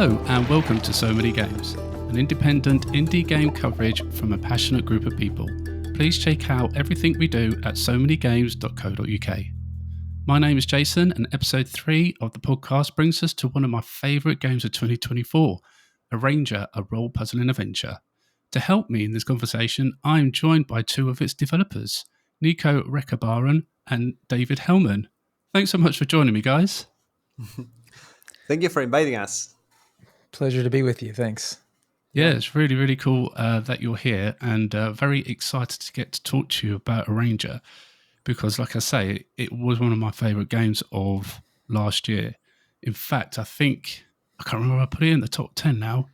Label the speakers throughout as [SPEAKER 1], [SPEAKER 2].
[SPEAKER 1] Hello and welcome to So Many Games, an independent indie game coverage from a passionate group of people. Please check out everything we do at somanygames.co.uk. My name is Jason, and episode 3 of the podcast brings us to one of my favourite games of 2024, Arranger, a role puzzling adventure. To help me in this conversation, I am joined by two of its developers, Nico Recabarren and David Hellman. Thanks so much for joining me, guys.
[SPEAKER 2] Thank you for inviting us.
[SPEAKER 3] Pleasure to be with you. Thanks.
[SPEAKER 1] Yeah, it's really, really cool that you're here, and very excited to get to talk to you about Arranger because, like I say, it was one of my favourite games of last year. In fact, I can't remember, I put it in the top 10 now.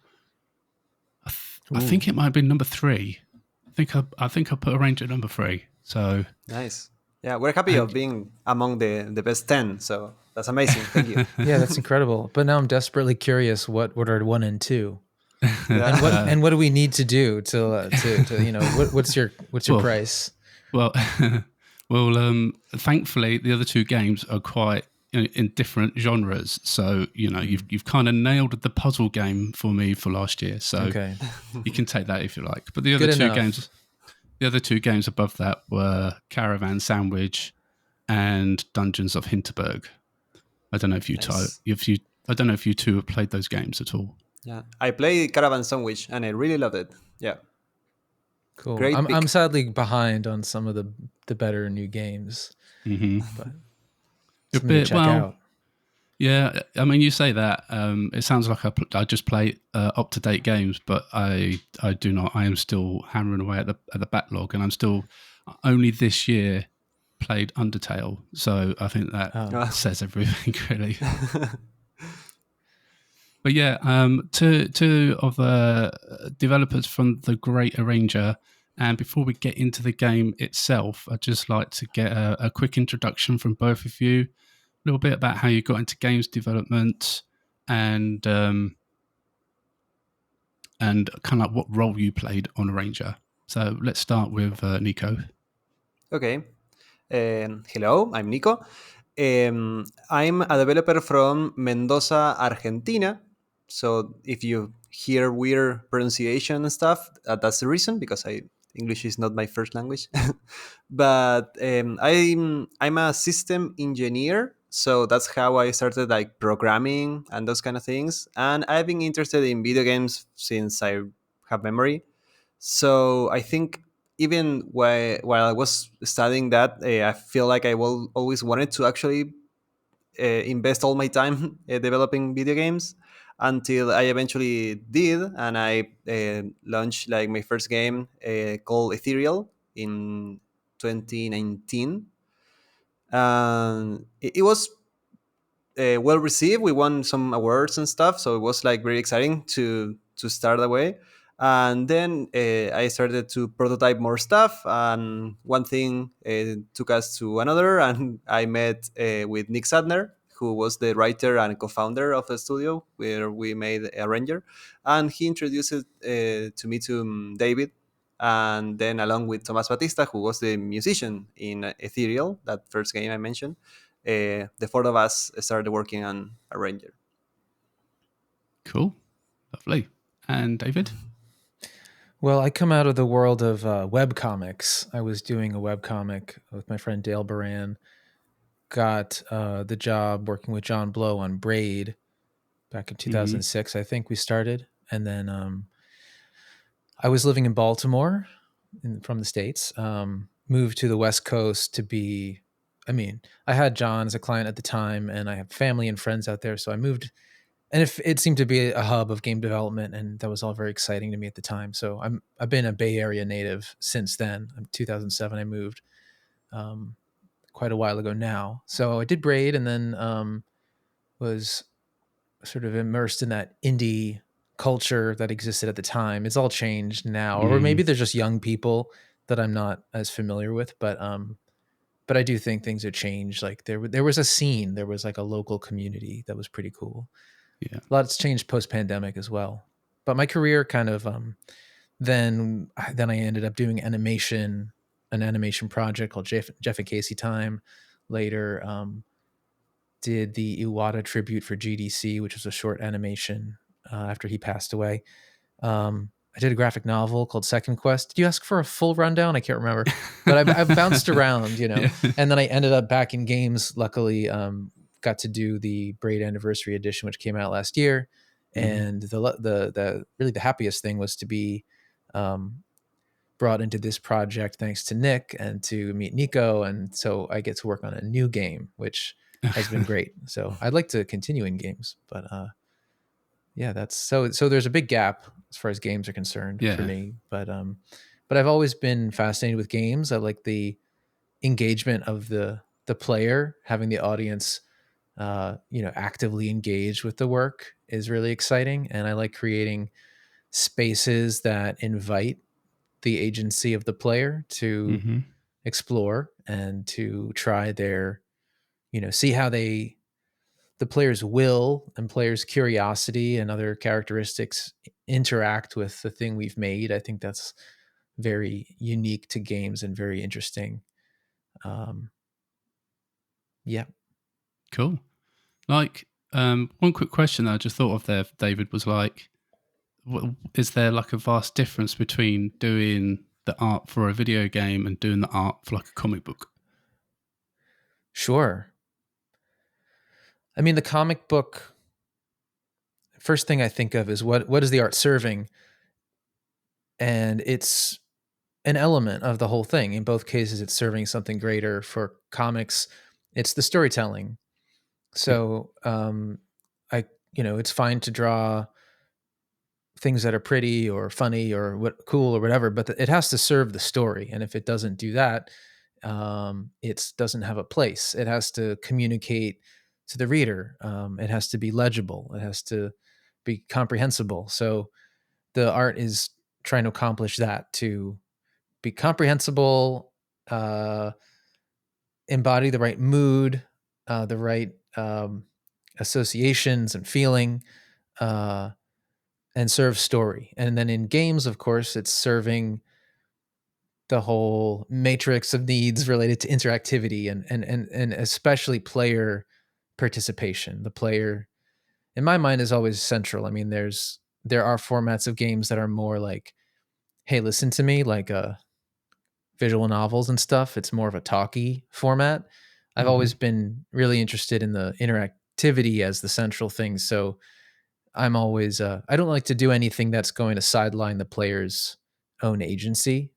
[SPEAKER 1] I think it might have been number 3. I think I put Arranger at number 3. So
[SPEAKER 2] nice. Yeah, we're happy of being among the best 10. So that's amazing. Thank you.
[SPEAKER 3] Yeah, that's incredible. But now I'm desperately curious what are 1 and 2,
[SPEAKER 2] Yeah.
[SPEAKER 3] and what do we need to do to what's your price?
[SPEAKER 1] Well, thankfully the other 2 games are quite in different genres. So you've kind of nailed the puzzle game for me for last year. So okay. You can take that if you like. But the other two games above that were Caravan Sandwich and Dungeons of Hinterberg. I don't know if I don't know if you two have played those games at all.
[SPEAKER 2] Yeah, I played Caravan Sandwich and I really loved it. Yeah,
[SPEAKER 3] cool. I'm sadly behind on some of the better new games.
[SPEAKER 1] Mm-hmm.
[SPEAKER 3] But
[SPEAKER 1] something to check out. Yeah, I mean, you say that. It sounds like I just play up-to-date games, but I do not. I am still hammering away at the backlog, and I'm still only this year played Undertale. So I think that says everything, really. But yeah, two of developers from the great Arranger. And before we get into the game itself, I'd just like to get a quick introduction from both of you. A little bit about how you got into games development and kind of like what role you played on Arranger. So let's start with Nico.
[SPEAKER 2] Okay. Hello, I'm Nico. I'm a developer from Mendoza, Argentina. So if you hear weird pronunciation and stuff, that's the reason, because English is not my first language. But I'm a system engineer. So that's how I started like programming and those kind of things. And I've been interested in video games since I have memory. So I think even while I was studying that, I feel like I will always wanted to actually invest all my time developing video games until I eventually did, and I launched like my first game called Ethereal in 2019. And it was well received. We won some awards and stuff, so it was like very exciting to start that way. And then I started to prototype more stuff, and one thing took us to another, and I met with Nick Sadner, who was the writer and co-founder of the studio where we made Arranger, and he introduced it to me to David, and then along with Tomas Batista, who was the musician in Ethereal, that first game I mentioned. The 4 of us started working on Arranger.
[SPEAKER 1] Cool. Lovely. And David?
[SPEAKER 3] Well, I come out of the world of webcomics. I was doing a webcomic with my friend Dale Baran. Got the job working with John Blow on Braid back in 2006. Mm-hmm. I think we started. And then I was living in Baltimore from the States, moved to the West Coast to be... I had John as a client at the time, and I have family and friends out there. So I moved, and it seemed to be a hub of game development, and that was all very exciting to me at the time. So I've been a Bay Area native since then. In 2007, I moved quite a while ago now. So I did Braid, and then was sort of immersed in that indie culture that existed at the time. It's all changed now, or maybe there's just young people that I'm not as familiar with, but I do think things have changed. Like there was a scene, there was like a local community that was pretty cool.
[SPEAKER 1] Yeah,
[SPEAKER 3] a lot's changed post-pandemic as well. But my career kind of then I ended up doing an animation project called Jeff and Casey Time. Later, did the Iwata tribute for GDC, which was a short animation after he passed away. I did a graphic novel called Second Quest. Did you ask for a full rundown? I can't remember, but I've bounced around,
[SPEAKER 1] Yeah.
[SPEAKER 3] and then I ended up back in games. Luckily, got to do the Braid Anniversary Edition, which came out last year. And the really the happiest thing was to be brought into this project thanks to Nick and to meet Nico. And so I get to work on a new game, which has been great. So I'd like to continue in games, but yeah, that's so there's a big gap as far as games are concerned for me. But I've always been fascinated with games. I like the engagement of the player, having the audience actively engaged with the work is really exciting. And I like creating spaces that invite the agency of the player to explore and to try their, see how the player's will and player's curiosity and other characteristics interact with the thing we've made. I think that's very unique to games and very interesting. Yeah.
[SPEAKER 1] Cool. Like, one quick question that I just thought of there, David, was like, is there like a vast difference between doing the art for a video game and doing the art for like a comic book?
[SPEAKER 3] Sure. I mean, the comic book, first thing I think of is what is the art serving? And it's an element of the whole thing. In both cases, it's serving something greater. For comics, it's the storytelling. So, it's fine to draw things that are pretty or funny or cool or whatever, but it has to serve the story. And if it doesn't do that, it doesn't have a place. It has to communicate to the reader. It has to be legible. It has to be comprehensible. So the art is trying to accomplish that, to be comprehensible, embody the right mood, the right associations and feeling, and serve story. And then in games, of course, it's serving the whole matrix of needs related to interactivity and especially player participation. The player, in my mind, is always central. I mean, there are formats of games that are more like, hey, listen to me, like visual novels and stuff. It's more of a talky format. I've always been really interested in the interactivity as the central thing. So I'm always, I don't like to do anything that's going to sideline the player's own agency.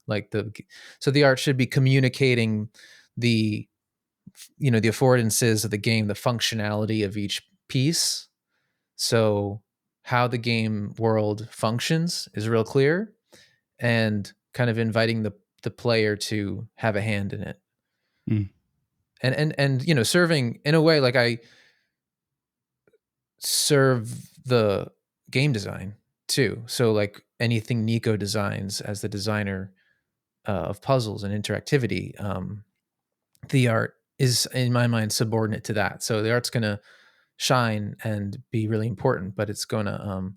[SPEAKER 3] So the art should be communicating the affordances of the game, the functionality of each piece. So how the game world functions is real clear, and kind of inviting the player to have a hand in it. And serving in a way, like I serve the game design too. So like anything Nico designs as the designer of puzzles and interactivity, the art is, in my mind, subordinate to that. So the art's going to shine and be really important, but it's going to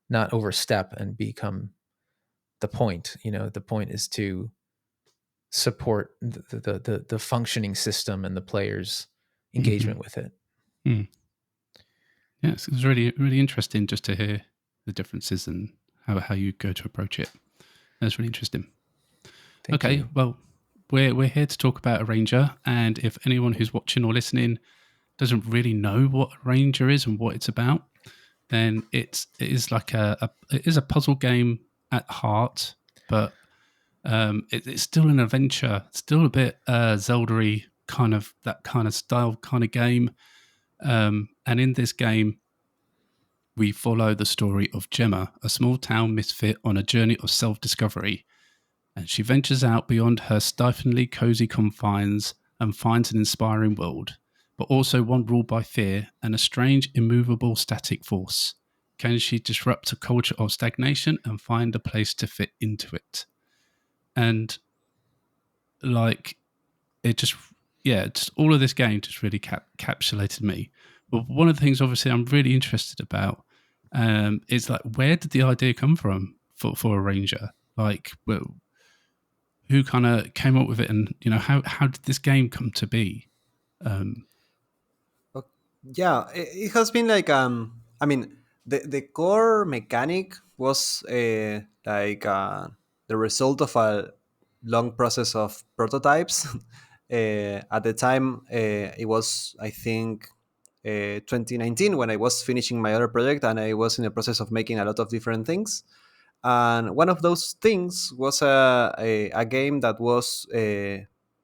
[SPEAKER 3] not overstep and become the point. The point is to support the functioning system and the player's engagement with it.
[SPEAKER 1] Yeah, it's really, really interesting just to hear the differences and how you go to approach it. That's really interesting.
[SPEAKER 3] Thank you.
[SPEAKER 1] Well, we're here to talk about Arranger, and if anyone who's watching or listening doesn't really know what Arranger is and what it's about, then it is like it is a puzzle game at heart, but it's still an adventure, still a bit Zelda-y, kind of that kind of style kind of game. And in this game, we follow the story of Gemma, a small town misfit on a journey of self-discovery. And she ventures out beyond her stiflingly cozy confines and finds an inspiring world, but also one ruled by fear and a strange, immovable, static force. Can she disrupt a culture of stagnation and find a place to fit into it? And like, it just all of this game just really encapsulated me. But one of the things, obviously, I'm really interested about is like, where did the idea come from for Arranger? Like, well, who kind of came up with it, and how did this game come to be?
[SPEAKER 2] Yeah, it has been like I mean, the core mechanic was the result of a long process of prototypes. At the time, it was, I think, 2019 when I was finishing my other project, and I was in the process of making a lot of different things. And one of those things was a game that was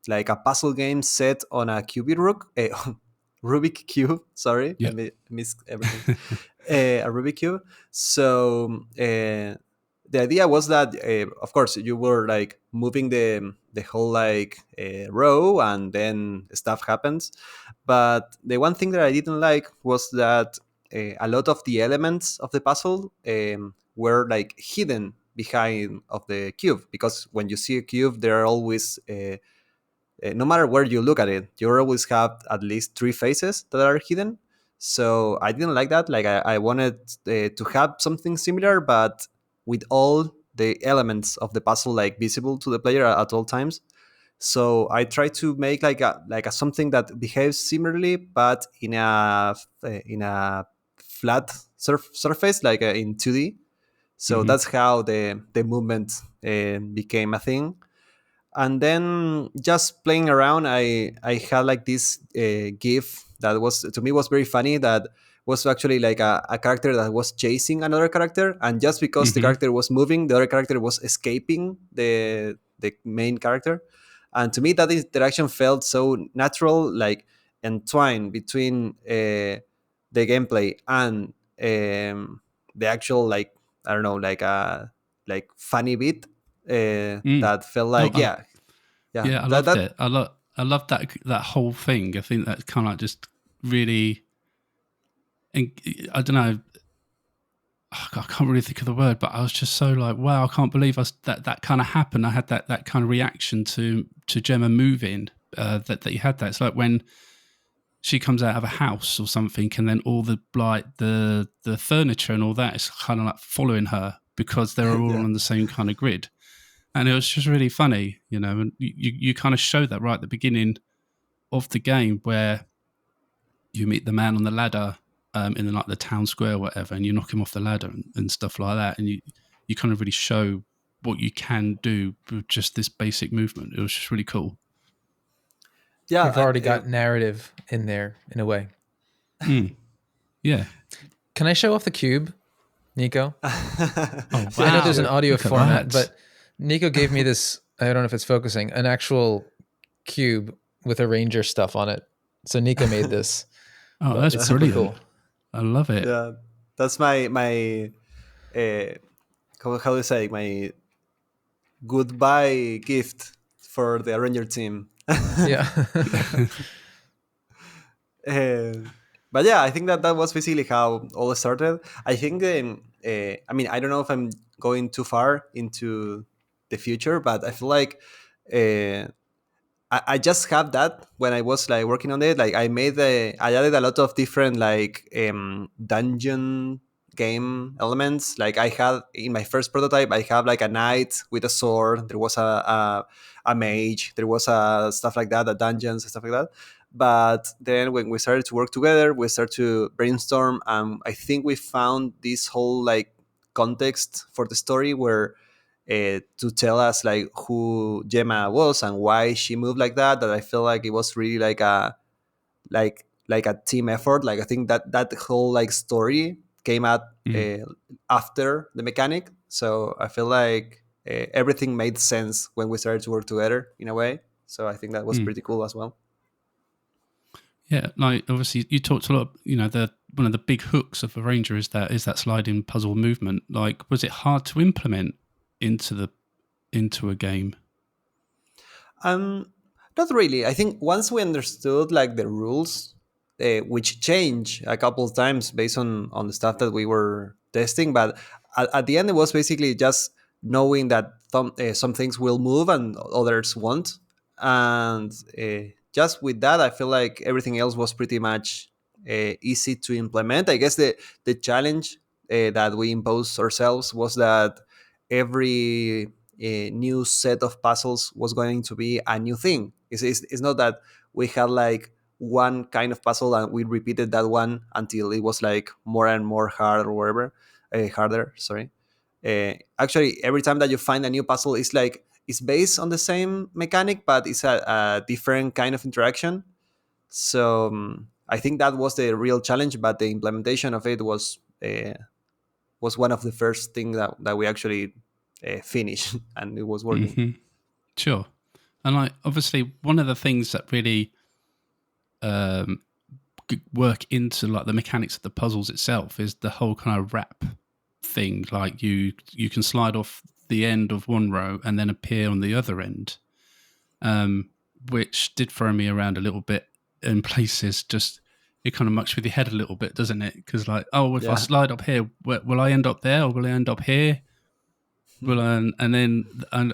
[SPEAKER 2] like a puzzle game set on a Rubik cube. Sorry,
[SPEAKER 1] Yeah.
[SPEAKER 2] missed everything. A Rubik cube. So the idea was that, of course, you were like moving the whole like row, and then stuff happens. But the one thing that I didn't like was that a lot of the elements of the puzzle were like hidden behind of the cube, because when you see a cube, there are always no matter where you look at it, you always have at least three faces that are hidden. So I didn't like that. Like I wanted to have something similar, but with all the elements of the puzzle like visible to the player at all times. So I try to make like a something that behaves similarly, but in a flat surface, like in 2D. So
[SPEAKER 1] Hmm.
[SPEAKER 2] that's how the movement became a thing. And then just playing around, I had like this gif that was, to me, was very funny, that was actually like a character that was chasing another character, and just because the
[SPEAKER 1] Hmm.
[SPEAKER 2] character was moving, the other character was escaping the main character. And to me, that interaction felt so natural, like entwined between the gameplay and the actual, like, I don't know, like funny bit,
[SPEAKER 1] Mm.
[SPEAKER 2] that felt
[SPEAKER 1] Oh,
[SPEAKER 2] like, yeah, yeah,
[SPEAKER 1] yeah, I
[SPEAKER 2] that
[SPEAKER 1] loved
[SPEAKER 2] that
[SPEAKER 1] it. I loved that whole thing. I think that kind of like just really, I don't know. I can't really think of the word, but I was just so like, wow, I can't believe that kind of happened. I had that kind of reaction to Gemma moving. That you had that. It's like when she comes out of a house or something, and then all the like the furniture and all that is kind of like following her because they're all
[SPEAKER 2] yeah.
[SPEAKER 1] on the same kind of grid. And it was just really funny, and you kind of show that right at the beginning of the game where you meet the man on the ladder in like the town square or whatever, and you knock him off the ladder and stuff like that, and you kind of really show what you can do with just this basic movement. It was just really cool.
[SPEAKER 2] Yeah,
[SPEAKER 3] You've already got narrative in there in a way.
[SPEAKER 1] Mm, yeah.
[SPEAKER 3] Can I show off the cube, Nico?
[SPEAKER 1] Oh
[SPEAKER 3] I know
[SPEAKER 1] wow!
[SPEAKER 3] there's an
[SPEAKER 2] sure.
[SPEAKER 3] audio
[SPEAKER 1] Look at
[SPEAKER 3] format,
[SPEAKER 1] that.
[SPEAKER 3] but Nico gave me this. I don't know if it's focusing. An actual cube with a ranger stuff on it. So Nico made this,
[SPEAKER 1] Oh,
[SPEAKER 3] but
[SPEAKER 1] that's
[SPEAKER 3] it's super
[SPEAKER 1] brilliant.
[SPEAKER 3] cool.
[SPEAKER 1] I love it.
[SPEAKER 2] Yeah, that's my uh, how do you say, my goodbye gift for the Ranger team.
[SPEAKER 3] Yeah.
[SPEAKER 2] Uh, but yeah, I think that was basically how all started. I think, I mean, I don't know if I'm going too far into the future, but I feel like uh, I just have that when I was like working on it. Like I added a lot of different like dungeon game elements. Like I had in my first prototype, I have like a knight with a sword. There was a mage. There was stuff like that, the dungeons and stuff like that. But then when we started to work together, we started to brainstorm, and I think we found this whole like context for the story where to tell us like who Gemma was and why she moved like that. That I feel like it was really like a team effort. Like I think that whole like story came out
[SPEAKER 1] Mm,
[SPEAKER 2] after the mechanic. So I feel like everything made sense when we started to work together in a way. So I think that was
[SPEAKER 1] mm.
[SPEAKER 2] pretty cool as well.
[SPEAKER 1] Yeah, like obviously you talked a lot. The one of the big hooks of the Ranger is that sliding puzzle movement. Like, was it hard to implement into a game?
[SPEAKER 2] Um, Not really. I think once we understood like the rules, which change a couple of times based on the stuff that we were testing, but at the end it was basically just knowing that some things will move and others won't, and just with that, I feel like everything else was pretty much easy to implement. I guess the challenge that we imposed ourselves was that every a new set of puzzles was going to be a new thing. It's not that we had like one kind of puzzle, and we repeated that one until it was like more and more hard or whatever, harder. Sorry. Actually, every time that you find a new puzzle, it's based on the same mechanic, but it's a different kind of interaction. So I think that was the real challenge, but the implementation of it was one of the first things that we actually finished, and it was working.
[SPEAKER 1] Mm-hmm. Sure. And like obviously one of the things that really work into like the mechanics of the puzzles itself is the whole kind of wrap thing. Like you can slide off the end of one row and then appear on the other end, which did throw me around a little bit in places. Just it kind of mucks with your head a little bit, doesn't it? Because like, oh, if I slide up here, will I end up there or will I end up here? And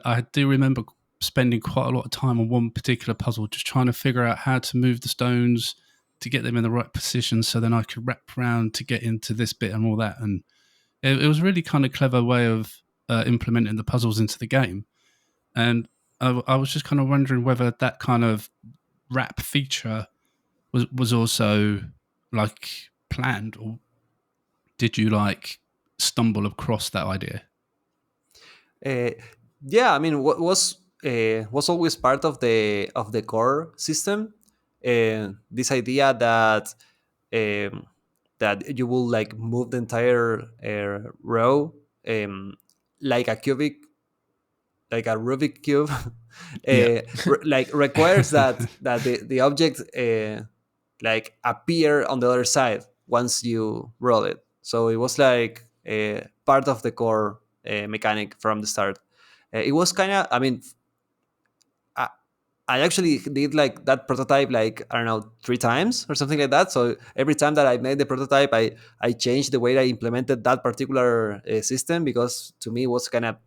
[SPEAKER 1] I do remember spending quite a lot of time on one particular puzzle, just trying to figure out how to move the stones to get them in the right position, so then I could wrap around to get into this bit and all that. And it was really kind of clever way of implementing the puzzles into the game. And I was just kind of wondering whether that kind of wrap feature was also like planned, or did you like stumble across that idea?
[SPEAKER 2] Yeah, I mean, what was always part of the core system. This idea um, that you will like move the entire row like a cubic, like a Rubik cube,
[SPEAKER 1] Yeah.
[SPEAKER 2] like requires that the object like appear on the other side once you roll it. So it was like part of the core mechanic from the start. It was kind of, I mean, I, I actually did like that prototype like I don't know 3 times or something like that. So every time that I made the prototype, I changed the way I implemented that particular system, because to me it was kind of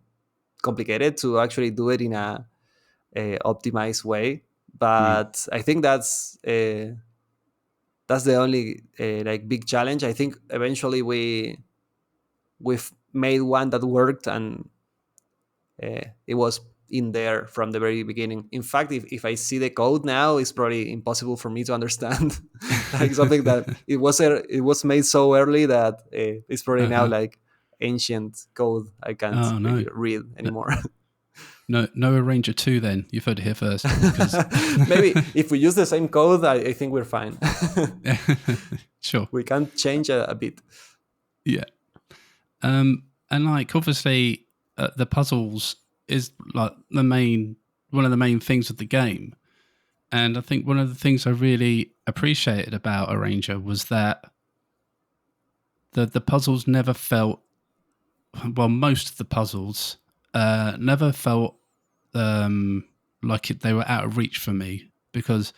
[SPEAKER 2] complicated to actually do it in a optimized way. But I think that's the only like big challenge. I think eventually we've made one that worked, and it was in there from the very beginning. In fact, if I see the code now, it's probably impossible for me to understand like something that it was made so early that it's probably now like ancient code I can't really read anymore.
[SPEAKER 1] No Arranger 2 then. You've heard it here first.
[SPEAKER 2] Maybe if we use the same code, I think we're fine.
[SPEAKER 1] Sure.
[SPEAKER 2] We can change a bit.
[SPEAKER 1] Yeah. And like obviously the puzzles is like one of the main things of the game. And I think one of the things I really appreciated about Arranger was that the puzzles never felt, well, most of the puzzles never felt like they were out of reach for me, because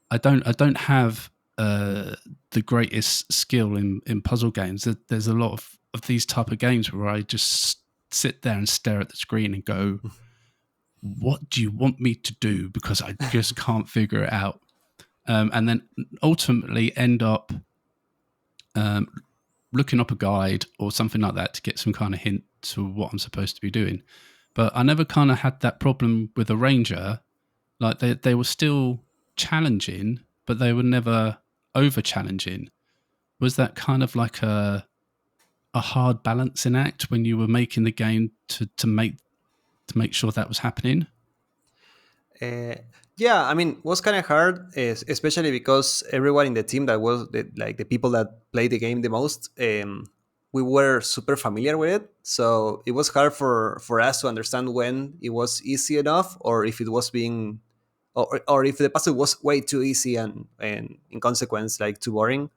[SPEAKER 1] I don't have the greatest skill in puzzle games. There's a lot of these type of games where I just sit there and stare at the screen and go, what do you want me to do? Because I just can't figure it out. And then ultimately end up looking up a guide or something like that to get some kind of hint to what I'm supposed to be doing. But I never kind of had that problem with Arranger. Like they were still challenging, but they were never over challenging. Was that kind of like a hard balancing act when you were making the game to make sure that was happening?
[SPEAKER 2] Yeah, I mean, it was kind of hard, especially because everyone in the team that was the people that played the game the most, we were super familiar with it. So it was hard for us to understand when it was easy enough, or if it was being, or if the puzzle was way too easy and in consequence like too boring.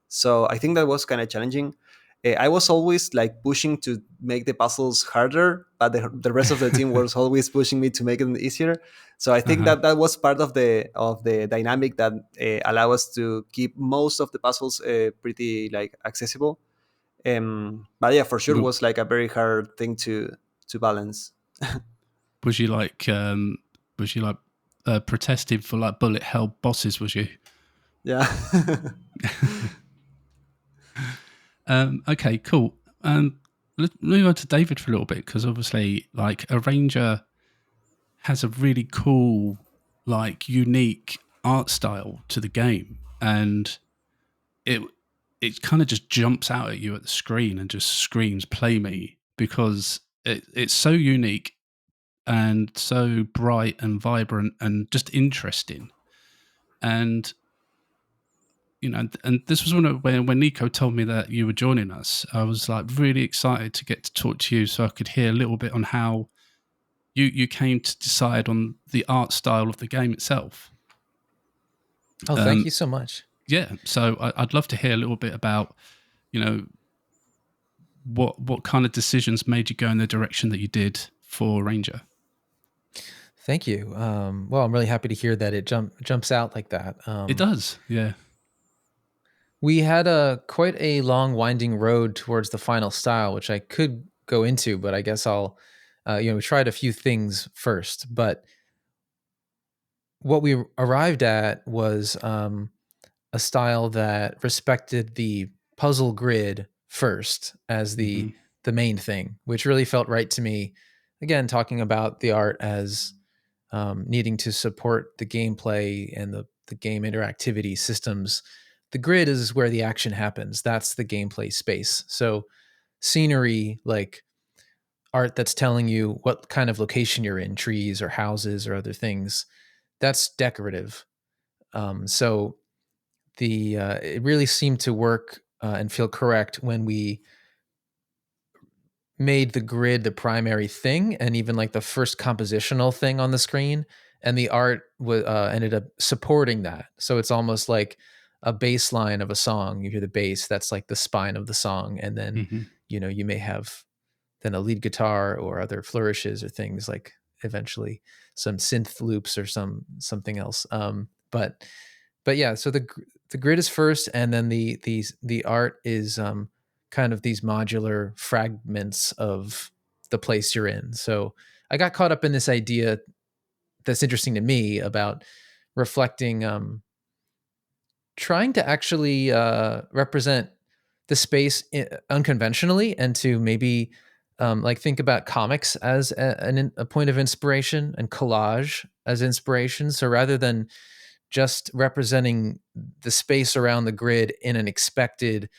[SPEAKER 2] So I think that was kind of challenging. I was always like pushing to make the puzzles harder, but the rest of the team was always pushing me to make it easier. So I think that was part of the dynamic that allow us to keep most of the puzzles pretty like accessible. But yeah, for sure, was like a very hard thing to balance.
[SPEAKER 1] Was you like protesting for like bullet hell bosses? Was you?
[SPEAKER 2] Yeah.
[SPEAKER 1] Okay, cool. Let's move on to David for a little bit, because obviously, like, Arranger has a really cool, like, unique art style to the game, and it kind of just jumps out at you at the screen and just screams "play me," because it's so unique and so bright and vibrant and just interesting. And and this was when Nico told me that you were joining us. I was like really excited to get to talk to you, so I could hear a little bit on how you came to decide on the art style of the game itself.
[SPEAKER 3] Oh, thank you so much.
[SPEAKER 1] Yeah, so I'd love to hear a little bit about, what kind of decisions made you go in the direction that you did for Ranger.
[SPEAKER 3] Thank you. Well, I'm really happy to hear that it jumps out like that.
[SPEAKER 1] It does, yeah.
[SPEAKER 3] We had quite a long, winding road towards the final style, which I could go into, but I guess I'll, we tried a few things first. But what we arrived at was a style that respected the puzzle grid first as the main thing, which really felt right to me. Again, talking about the art as needing to support the gameplay and the game interactivity systems. The grid is where the action happens. That's the gameplay space. So scenery, like art that's telling you what kind of location you're in, trees or houses or other things, that's decorative. So it really seemed to work and feel correct when we made the grid the primary thing and even like the first compositional thing on the screen, and the art ended up supporting that. So it's almost like a bass line of a song. You hear the bass, that's like the spine of the song, and then you may have then a lead guitar or other flourishes or things like eventually some synth loops or something else. But yeah, so the grid is first, and then the art is kind of these modular fragments of the place you're in. So I got caught up in this idea that's interesting to me about reflecting, trying to actually represent the space unconventionally, and to maybe like think about comics as a point of inspiration and collage as inspiration. So rather than just representing the space around the grid in an expected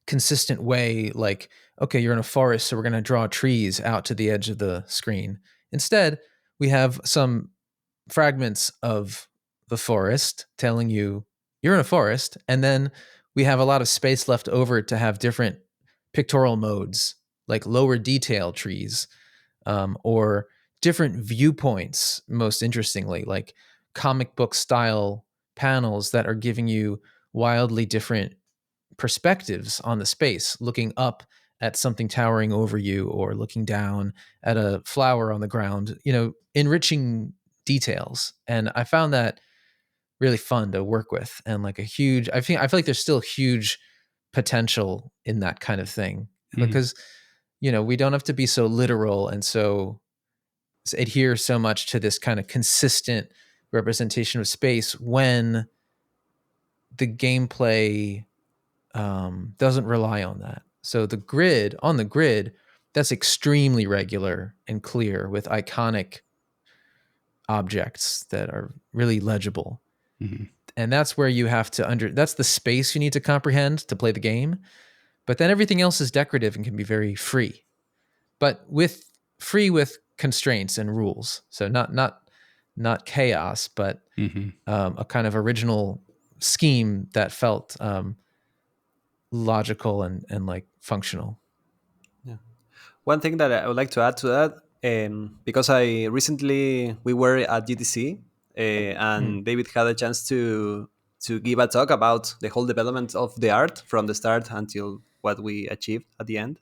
[SPEAKER 3] consistent way, like, okay, you're in a forest, so we're going to draw trees out to the edge of the screen. Instead, we have some fragments of the forest telling you you're in a forest, and then we have a lot of space left over to have different pictorial modes, like lower detail trees, or different viewpoints, most interestingly, like comic book style panels that are giving you wildly different perspectives on the space, looking up at something towering over you or looking down at a flower on the ground, enriching details. And I found that really fun to work with, and like I feel like there's still huge potential in that kind of thing, because we don't have to be so literal and so adhere so much to this kind of consistent representation of space when the gameplay doesn't rely on that. So the grid, that's extremely regular and clear with iconic objects that are really legible. And that's where you have to that's the space you need to comprehend to play the game. But then everything else is decorative and can be very free, but with constraints and rules. So not chaos, but a kind of original scheme that felt logical and like functional.
[SPEAKER 2] Yeah. One thing that I would like to add to that, because we were at GTC, and David had a chance to give a talk about the whole development of the art from the start until what we achieved at the end.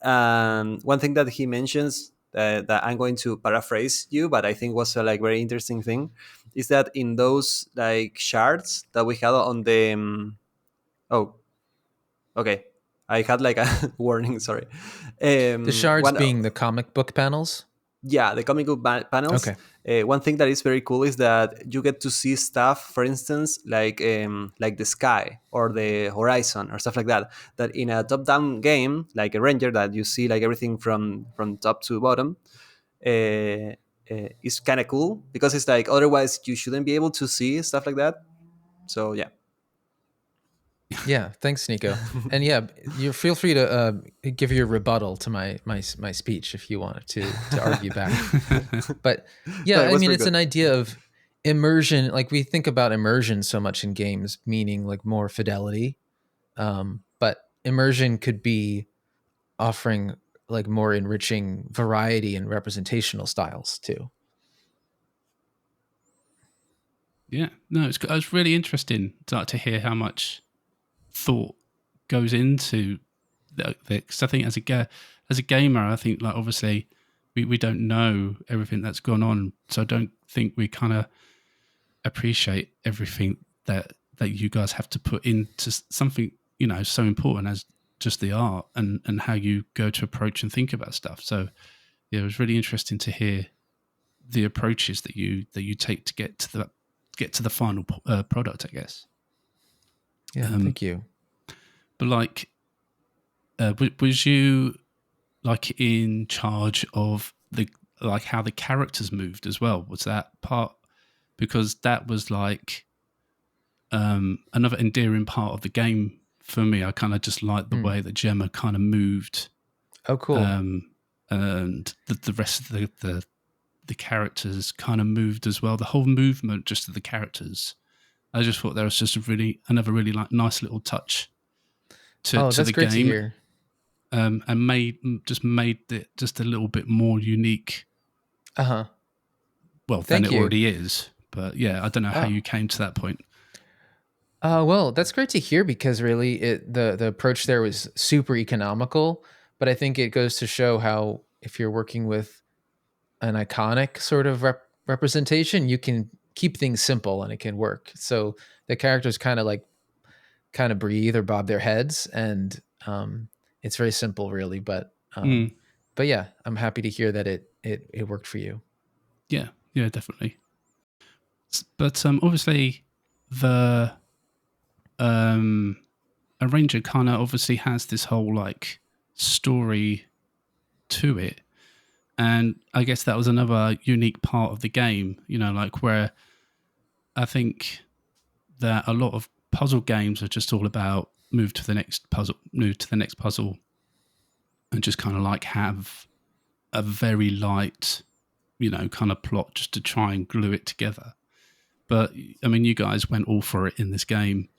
[SPEAKER 2] And one thing that he mentions, that I'm going to paraphrase you, but I think was a like very interesting thing, is that in those like shards that we had on the oh, okay, I had like a warning. Sorry.
[SPEAKER 3] The shards being the comic book panels.
[SPEAKER 2] Yeah, the comic book panels.
[SPEAKER 3] Okay.
[SPEAKER 2] One thing that is very cool is that you get to see stuff, for instance, like the sky or the horizon or stuff like that. That in a top-down game, like a Ranger, that you see like everything from top to bottom. is kind of cool, because it's like otherwise you shouldn't be able to see stuff like that. So yeah.
[SPEAKER 3] Yeah, thanks, Nico. And yeah, you feel free to give your rebuttal to my speech if you wanted to argue back. But
[SPEAKER 2] No,
[SPEAKER 3] yeah,
[SPEAKER 2] it
[SPEAKER 3] I
[SPEAKER 2] was
[SPEAKER 3] mean,
[SPEAKER 2] pretty
[SPEAKER 3] it's
[SPEAKER 2] good.
[SPEAKER 3] an idea of immersion. Like we think about immersion so much in games, meaning like more fidelity. But immersion could be offering like more enriching variety and representational styles too.
[SPEAKER 1] Yeah, no, it's really interesting to hear how much thought goes into because I think as a gamer, I think like obviously we don't know everything that's gone on, so I don't think we kind of appreciate everything that you guys have to put into something so important as just the art and how you go to approach and think about stuff. So yeah, it was really interesting to hear the approaches that you take to get to the final product, I guess.
[SPEAKER 3] Yeah, thank you.
[SPEAKER 1] But like, was you like in charge of the like how the characters moved as well? Was that part because that was like another endearing part of the game for me. I kind of just liked the way that Gemma kind of moved.
[SPEAKER 3] Oh, cool.
[SPEAKER 1] And the rest of the characters kind of moved as well. The whole movement just of the characters. I just thought there was just another really like nice little touch to
[SPEAKER 3] That's
[SPEAKER 1] the
[SPEAKER 3] great to
[SPEAKER 1] game,
[SPEAKER 3] hear.
[SPEAKER 1] and made it just a little bit more unique. Well, than
[SPEAKER 3] Thank
[SPEAKER 1] it
[SPEAKER 3] you.
[SPEAKER 1] already is. But yeah, I don't know how you came to that point.
[SPEAKER 3] Well, that's great to hear because really the approach there was super economical, but I think it goes to show how if you're working with an iconic sort of representation, you can keep things simple and it can work. So the characters kind of breathe or bob their heads, and it's very simple, really. But yeah, I'm happy to hear that it worked for you.
[SPEAKER 1] Yeah, definitely. But obviously, the Arranger kind of obviously has this whole like story to it, and I guess that was another unique part of the game. Like where I think that a lot of puzzle games are just all about move to the next puzzle, and just kind of like have a very light, kind of plot just to try and glue it together. But I mean, you guys went all for it in this game,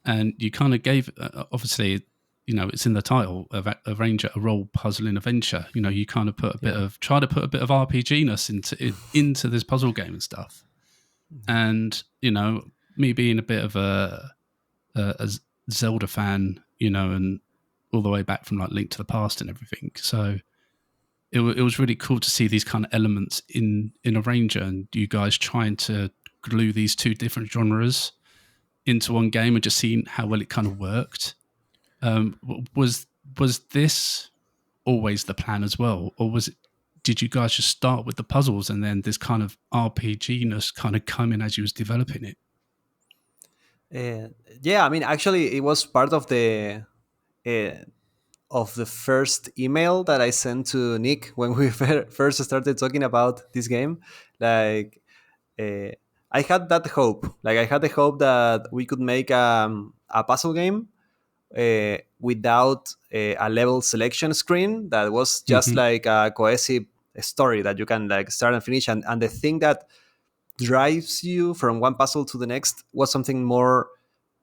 [SPEAKER 1] and you kind of gave, obviously, it's in the title of Ranger, a role puzzling adventure. You kind of put try to put a bit of RPGness into this puzzle game and stuff. And me being a bit of a Zelda fan, and all the way back from like Link to the Past and everything. So it was really cool to see these kind of elements in a Ranger, and you guys trying to glue these two different genres into one game and just seeing how well it kind of worked. Was this always the plan as well, or did you guys just start with the puzzles and then this kind of RPGness kind of come in as you was developing it?
[SPEAKER 2] Yeah, I mean, actually, it was part of the first email that I sent to Nick when we first started talking about this game. Like, uh, I had that hope. Like, I had the hope that we could make a puzzle game without a level selection screen that was just
[SPEAKER 1] Mm-hmm.
[SPEAKER 2] like a cohesive story that you can like start and finish. And the thing that drives you from one puzzle to the next was something more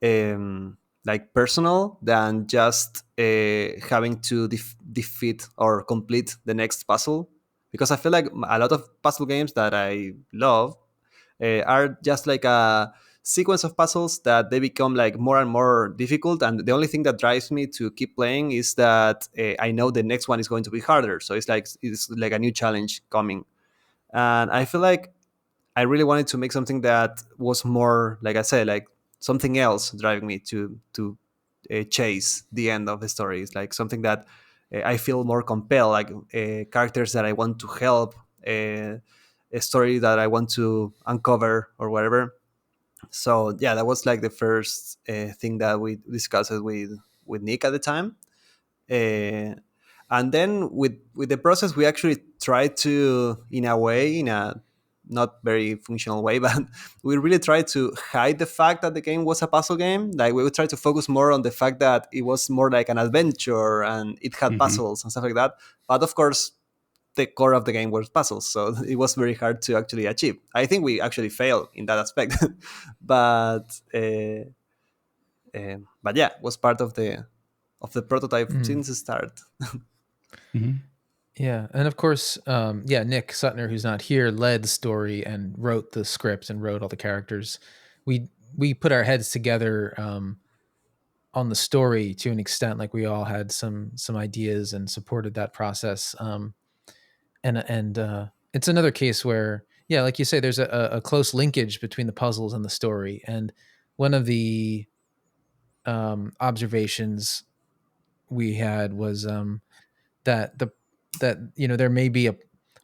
[SPEAKER 2] like personal than just having to defeat or complete the next puzzle. Because I feel like a lot of puzzle games that I love are just like a sequence of puzzles that they become like more and more difficult, and the only thing that drives me to keep playing is that I know the next one is going to be harder, so it's like a new challenge coming. And I feel like I really wanted to make something that was more, like I said, like something else driving me to chase the end of the story. It's like something that I feel more compelled, like characters that I want to help, a story that I want to uncover or whatever. So yeah, that was like the first thing that we discussed with Nick at the time. Uh, And then with the process, we actually tried to, in a way, in a not very functional way, but we really tried to hide the fact that the game was a puzzle game. Like we would try to focus more on the fact that it was more like an adventure and it had
[SPEAKER 1] Hmm.
[SPEAKER 2] puzzles and stuff like that. But of course, the core of the game was puzzles, so it was very hard to actually achieve. I think we actually failed in that aspect, but but yeah, was part of the prototype
[SPEAKER 3] Mm.
[SPEAKER 2] since the start.
[SPEAKER 1] Hmm.
[SPEAKER 3] Yeah, and of course, Nick Sutner, who's not here, led the story and wrote the script and wrote all the characters. We put our heads together on the story to an extent, like we all had some ideas and supported that process. And it's another case where, yeah, like you say, there's a close linkage between the puzzles and the story. And one of the observations we had was that there may be a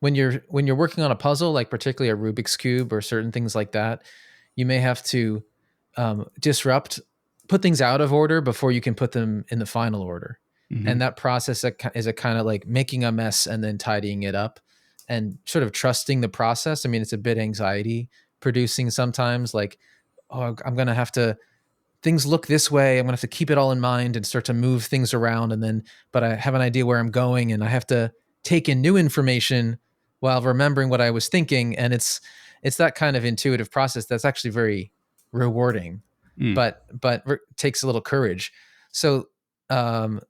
[SPEAKER 3] when you're working on a puzzle, like particularly a Rubik's cube or certain things like that, you may have to disrupt, put things out of order before you can put them in the final order.
[SPEAKER 1] Hmm.
[SPEAKER 3] And that process is a kind of like making a mess and then tidying it up and sort of trusting the process. I mean, it's a bit anxiety producing sometimes, like, oh, I'm going to have to, things look this way. I'm gonna have to keep it all in mind and start to move things around. And then, but I have an idea where I'm going and I have to take in new information while remembering what I was thinking. And it's that kind of intuitive process that's actually very rewarding,
[SPEAKER 1] Mm.
[SPEAKER 3] but takes a little courage. So, um,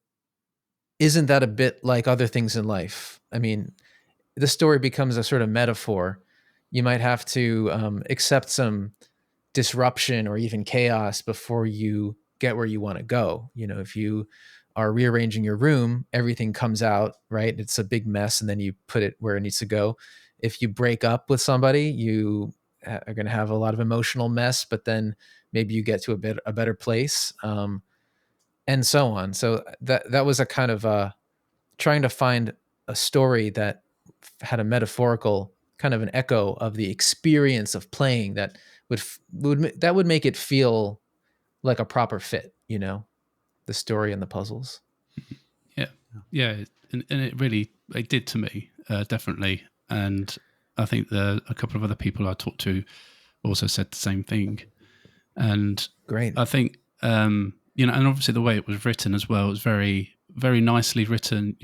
[SPEAKER 3] isn't that a bit like other things in life? I mean, the story becomes a sort of metaphor. You might have to accept some disruption or even chaos before you get where you want to go. You know, if you are rearranging your room, everything comes out, right? It's a big mess and then you put it where it needs to go. If you break up with somebody, you are going to have a lot of emotional mess, but then maybe you get to a better place, and so on. So that was a kind of trying to find a story that had a metaphorical kind of an echo of the experience of playing that would make it feel like a proper fit, the story and the puzzles.
[SPEAKER 1] Yeah, yeah, and it did to me, definitely. And I think a couple of other people I talked to also said the same thing. And
[SPEAKER 3] Great.
[SPEAKER 1] I think and obviously the way it was written as well was very, very nicely written.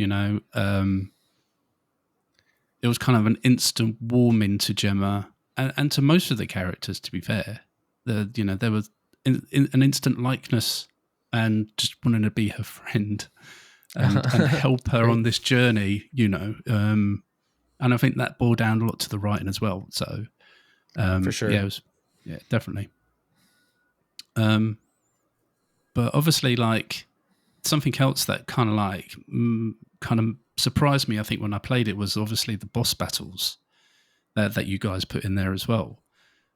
[SPEAKER 1] It was kind of an instant warming to Gemma and to most of the characters. To be fair, there was an instant likeness and just wanting to be her friend and help her on this journey. And I think that boiled down a lot to the writing as well. So
[SPEAKER 3] For sure.
[SPEAKER 1] Yeah, definitely. But obviously, like something else that kind of surprised me, I think, when I played it was obviously the boss battles that you guys put in there as well.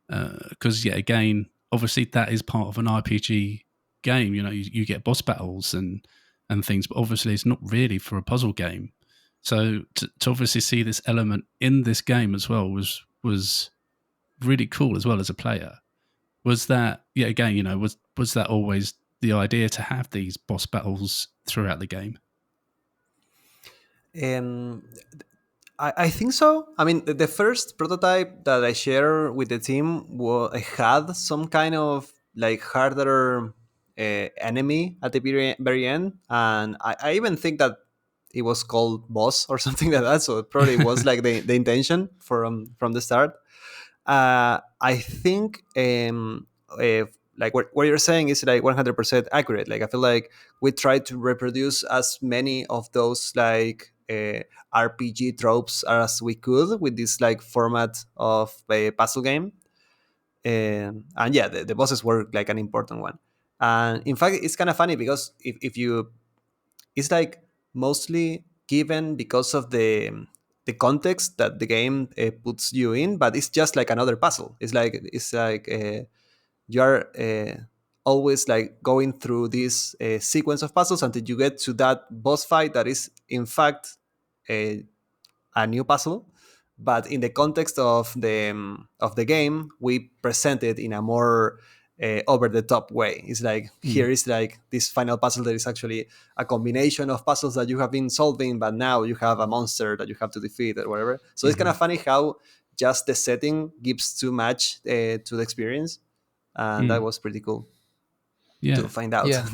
[SPEAKER 1] Because again, obviously that is part of an RPG game. You get boss battles and things, but obviously it's not really for a puzzle game. So to obviously see this element in this game as well was really cool as well as a player. Was that again, was that always the idea to have these boss battles throughout the game?
[SPEAKER 2] Um, I think so. I mean, the first prototype that I shared with the team had some kind of like harder enemy at the very end, and I even think that it was called boss or something like that. So it probably was like the intention from the start. I think if, like what you're saying is like 100% accurate. Like I feel like we tried to reproduce as many of those like RPG tropes as we could with this like format of a puzzle game. And yeah, the bosses were like an important one. And in fact, it's kind of funny because if you, it's like mostly given because of the context that the game puts you in, but it's just like another puzzle. It's like you are always like going through this sequence of puzzles until you get to that boss fight that is in fact a new puzzle, but in the context of the game we present it in a more over the top way. It's like
[SPEAKER 1] Mm.
[SPEAKER 2] here is like this final puzzle that is actually a combination of puzzles that you have been solving, but now you have a monster that you have to defeat or whatever. So it's kind
[SPEAKER 1] Mhm.
[SPEAKER 2] of funny how just the setting gives too much to the experience, and that
[SPEAKER 1] Mm.
[SPEAKER 2] was pretty cool to
[SPEAKER 1] Yeah.
[SPEAKER 2] find out.
[SPEAKER 3] Yeah.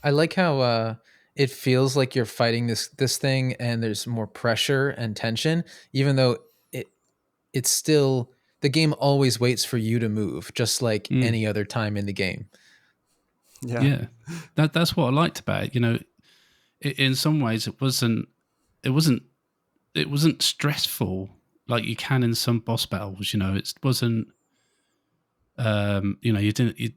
[SPEAKER 3] I like how it feels like you're fighting this thing and there's more pressure and tension, even though it it's still the game always waits for you to move, just like
[SPEAKER 1] Mm.
[SPEAKER 3] any other time in the game.
[SPEAKER 2] Yeah,
[SPEAKER 1] Yeah. That's what I liked about it. In some ways, it wasn't it wasn't stressful like you can in some boss battles. It wasn't. You didn't.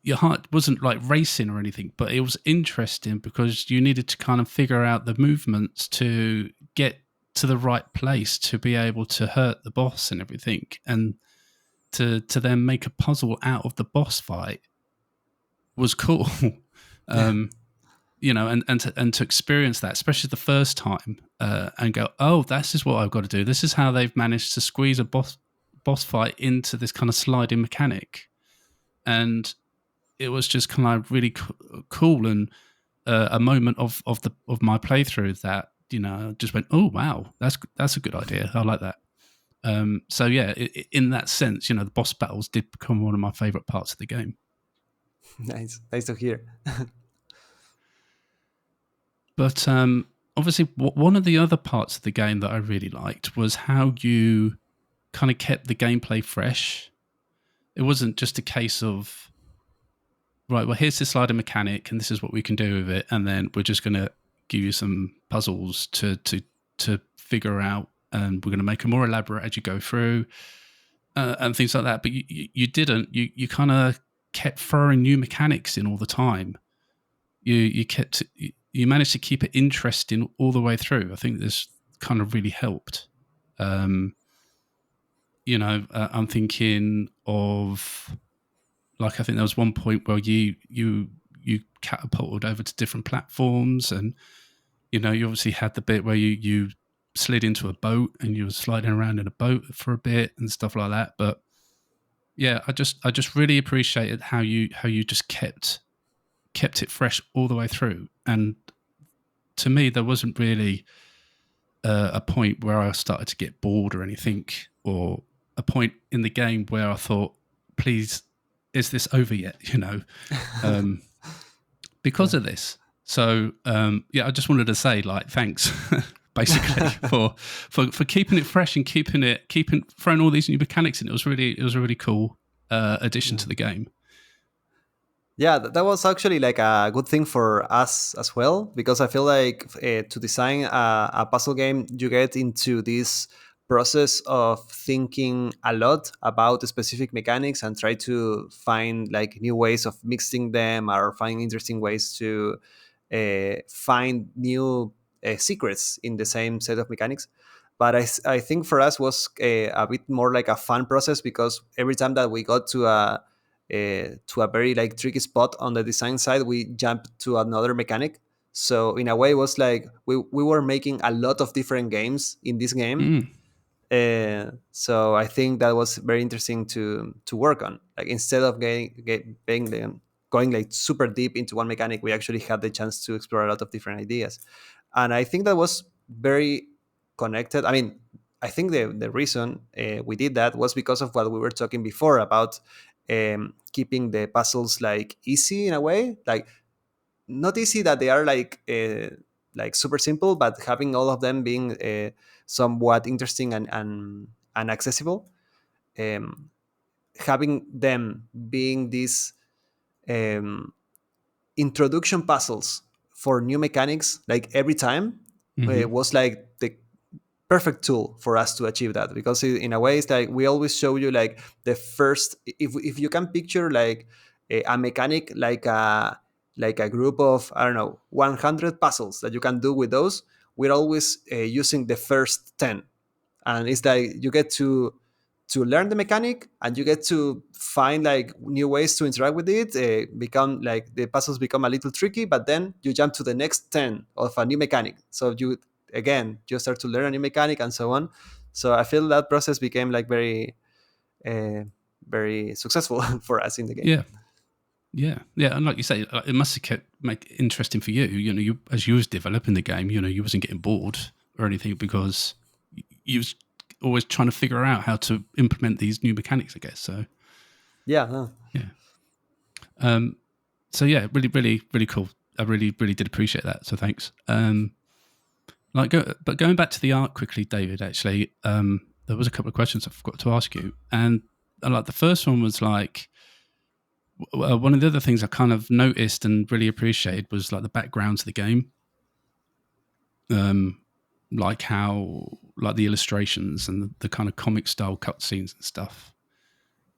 [SPEAKER 1] Your heart wasn't like racing or anything, but it was interesting because you needed to kind of figure out the movements to get to the right place to be able to hurt the boss and everything, and to then make a puzzle out of the boss fight was cool.
[SPEAKER 2] yeah,
[SPEAKER 1] um, and to experience that, especially the first time, and go, oh, this is what I've got to do. This is how they've managed to squeeze a boss fight into this kind of sliding mechanic, and it was just kind of really cool and a moment of my playthrough that just went, oh wow, that's a good idea. I like that. So yeah, in that sense, the boss battles did become one of my favorite parts of the game.
[SPEAKER 2] nice to hear.
[SPEAKER 1] But obviously, one of the other parts of the game that I really liked was how you kind of kept the gameplay fresh. It wasn't just a case of, right, well, here's this slider mechanic, and this is what we can do with it, and then we're just going to give you some puzzles to figure out, and we're going to make them more elaborate as you go through, and things like that. But you didn't. You kind of kept throwing new mechanics in all the time. You managed to keep it interesting all the way through. I think this kind of really helped. I'm thinking of, like, I think there was one point where you catapulted over to different platforms, and you obviously had the bit where you slid into a boat and you were sliding around in a boat for a bit and stuff like that. But yeah, I just really appreciated how you just kept it fresh all the way through. And to me, there wasn't really a point where I started to get bored or anything, or a point in the game where I thought, please, is this over yet? Um, because
[SPEAKER 2] Yeah.
[SPEAKER 1] of this. So yeah, I just wanted to say, like, thanks, basically, for keeping it fresh and keeping throwing all these new mechanics in. It was a really cool addition
[SPEAKER 2] Yeah.
[SPEAKER 1] to the game.
[SPEAKER 2] Yeah, that was actually like a good thing for us as well, because I feel like to design a puzzle game, you get into this process of thinking a lot about the specific mechanics and try to find like new ways of mixing them or find interesting ways to find new secrets in the same set of mechanics. But I think for us was a bit more like a fun process, because every time that we got to a very like tricky spot on the design side, we jumped to another mechanic. So in a way, it was like we were making a lot of different games in this game.
[SPEAKER 1] Mm.
[SPEAKER 2] So I think that was very interesting to work on. Like instead of going like super deep into one mechanic, we actually had the chance to explore a lot of different ideas, and I think that was very connected. I mean, I think the reason we did that was because of what we were talking before about keeping the puzzles like easy in a way, like not easy that they are like super simple, but having all of them being somewhat interesting and accessible. Um, Having them being these um, introduction puzzles for new mechanics, like every time,
[SPEAKER 1] Hmm.
[SPEAKER 2] was like the perfect tool for us to achieve that, because in a way it's like we always show you like the first, if you can picture like a mechanic like a group of, I don't know, 100 puzzles that you can do with those, we're always using the first 10, and it's like you get to learn the mechanic and you get to find like new ways to interact with it, become like the puzzles become a little tricky, but then you jump to the next 10 of a new mechanic, so you again you start to learn a new mechanic and so on. So I feel that process became like very uh, very successful for us in the game.
[SPEAKER 1] Yeah, and like you say, it must have kept make it interesting for you. You as you was developing the game, you wasn't getting bored or anything because you was always trying to figure out how to implement these new mechanics, I guess. So
[SPEAKER 2] Yeah.
[SPEAKER 1] So yeah, really, really, really cool. I really, really did appreciate that. So thanks. But going back to the art quickly, David. Actually, there was a couple of questions I forgot to ask you, and like the first one was like. One of the other things I kind of noticed and really appreciated was like the backgrounds of the game, like how like the illustrations and the kind of comic style cutscenes and stuff.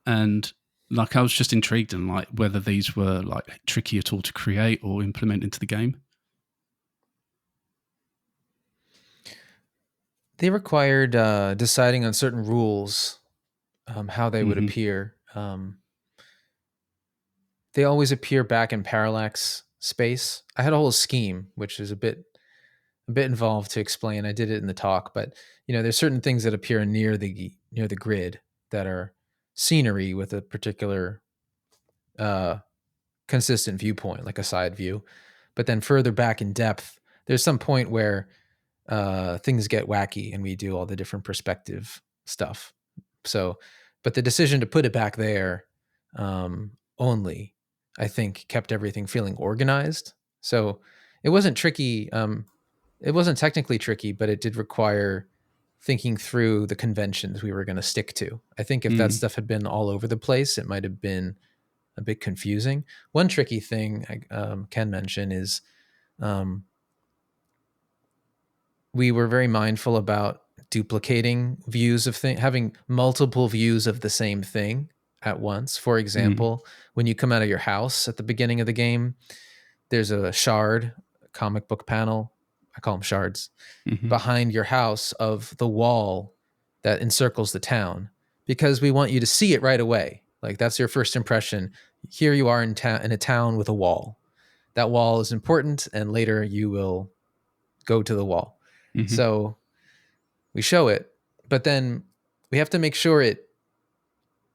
[SPEAKER 1] And like I was just intrigued in like whether these were like tricky at all to create or implement into the game.
[SPEAKER 3] They required deciding on certain rules, how they would appear. They always appear back in parallax space. I had a whole scheme, which is a bit involved to explain. I did it in the talk, but there's certain things that appear near the grid that are scenery with a particular consistent viewpoint, like a side view. But then further back in depth, there's some point where things get wacky and we do all the different perspective stuff. So, but the decision to put it back there only, I think, kept everything feeling organized. So it wasn't tricky. It wasn't technically tricky, but it did require thinking through the conventions we were going to stick to. I think if that stuff had been all over the place, it might have been a bit confusing. One tricky thing I can mention is we were very mindful about duplicating views of things, having multiple views of the same thing at once. For example, when you come out of your house at the beginning of the game, there's a shard, comic book panel, I call them shards, behind your house of the wall that encircles the town, because we want you to see it right away. Like that's your first impression. Here you are in a town with a wall. That wall is important, and later you will go to the wall. So we show it, but then we have to make sure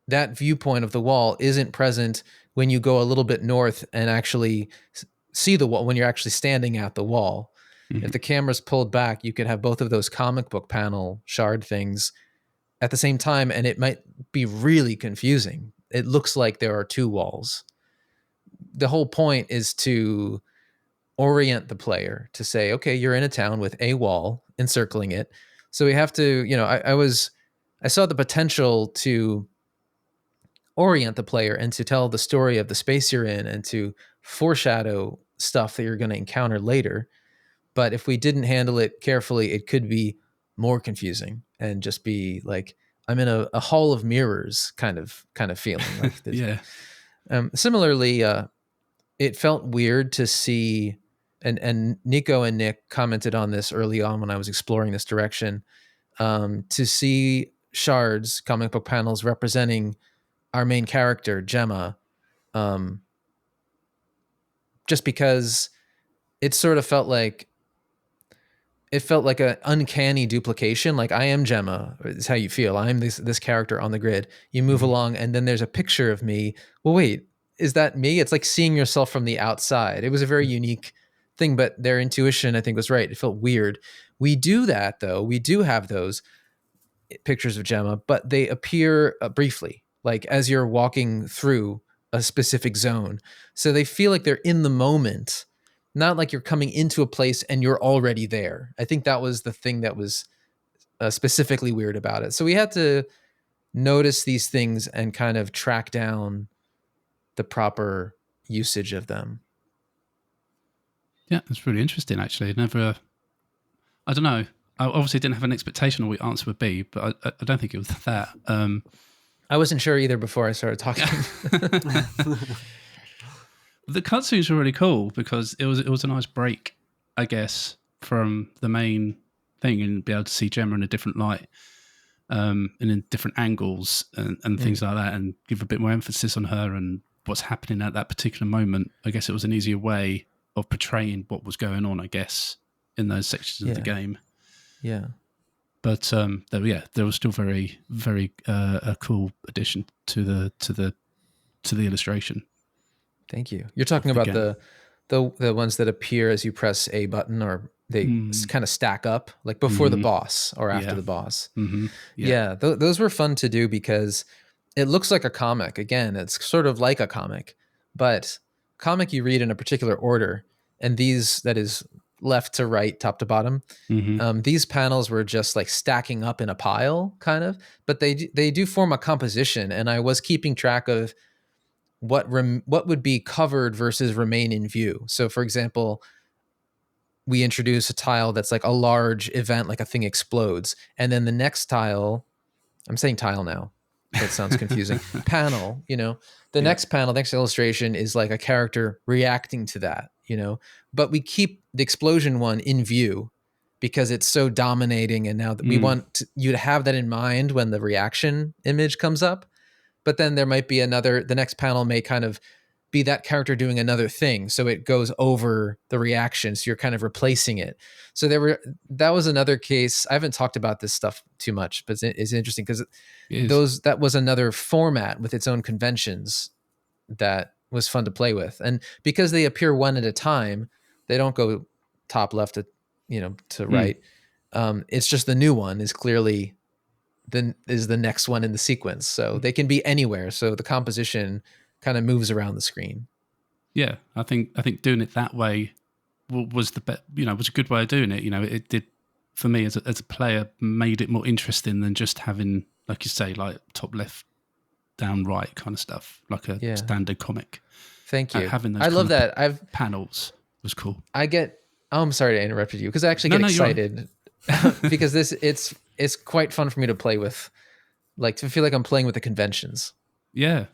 [SPEAKER 3] that viewpoint of the wall isn't present when you go a little bit north and actually see the wall, when you're actually standing at the wall. If the camera's pulled back, you could have both of those comic book panel shard things at the same time, and it might be really confusing. It looks like there are two walls. The whole point is to orient the player to say, okay, you're in a town with a wall encircling it. So we have to, I saw the potential to orient the player and to tell the story of the space you're in and to foreshadow stuff that you're going to encounter later. But if we didn't handle it carefully, it could be more confusing and just be like, I'm in a hall of mirrors kind of feeling. Like this.
[SPEAKER 1] Yeah.
[SPEAKER 3] Similarly, it felt weird to see, and Nico and Nick commented on this early on when I was exploring this direction, to see shards, comic book panels representing our main character, Gemma, just because it sort of felt like an uncanny duplication. Like, I am Gemma, is how you feel. I'm this character on the grid. You move along, and then there's a picture of me. Well, wait, is that me? It's like seeing yourself from the outside. It was a very unique thing, but their intuition, I think, was right. It felt weird. We do that, though. We do have those pictures of Gemma, but they appear briefly, like as you're walking through a specific zone. So they feel like they're in the moment, not like you're coming into a place and you're already there. I think that was the thing that was specifically weird about it. So we had to notice these things and kind of track down the proper usage of them.
[SPEAKER 1] Yeah, that's really interesting, actually. I don't know. I obviously didn't have an expectation of what the answer would be, but I don't think it was that.
[SPEAKER 3] I wasn't sure either before I started talking.
[SPEAKER 1] The cutscenes were really cool because it was a nice break, I guess, from the main thing and be able to see Gemma in a different light, and in different angles and things like that, and give a bit more emphasis on her and what's happening at that particular moment. I guess it was an easier way of portraying what was going on, I guess, in those sections of the game.
[SPEAKER 3] Yeah.
[SPEAKER 1] But there was still very, very a cool addition to the illustration.
[SPEAKER 3] Thank you. You're talking about the ones that appear as you press a button, or they kind of stack up, like before the boss or after the boss.
[SPEAKER 1] Mm-hmm.
[SPEAKER 3] Yeah, those were fun to do because it looks like a comic. Again, it's sort of like a comic, but comic you read in a particular order, and these, that is left to right, top to bottom. These panels were just like stacking up in a pile, kind of, but they do form a composition, and I was keeping track of what would be covered versus remain in view. So, for example, we introduce a tile that's like a large event, like a thing explodes, and then the next tile, I'm saying tile now, that sounds confusing. Panel, the next panel, the next illustration is like a character reacting to that, but we keep the explosion one in view because it's so dominating. And now that we want you to have that in mind when the reaction image comes up, but then there might be the next panel may kind of be that character doing another thing. So it goes over the reaction. So you're kind of replacing it. So that was another case. I haven't talked about this stuff too much, but it's interesting because that was another format with its own conventions that was fun to play with. And because they appear one at a time, they don't go top left to right. It's just the new one is clearly is the next one in the sequence. So they can be anywhere. So the composition kind of moves around the screen.
[SPEAKER 1] Yeah, I think doing it that way was was a good way of doing it. It did, for me as a player, made it more interesting than just having, like you say, like top left, down right kind of stuff, like a standard comic.
[SPEAKER 3] Thank you.
[SPEAKER 1] Having those
[SPEAKER 3] I love that.
[SPEAKER 1] Panels was cool.
[SPEAKER 3] I'm sorry I interrupted you because I actually get excited because it's quite fun for me to play with, like to feel like I'm playing with the conventions.
[SPEAKER 1] Yeah,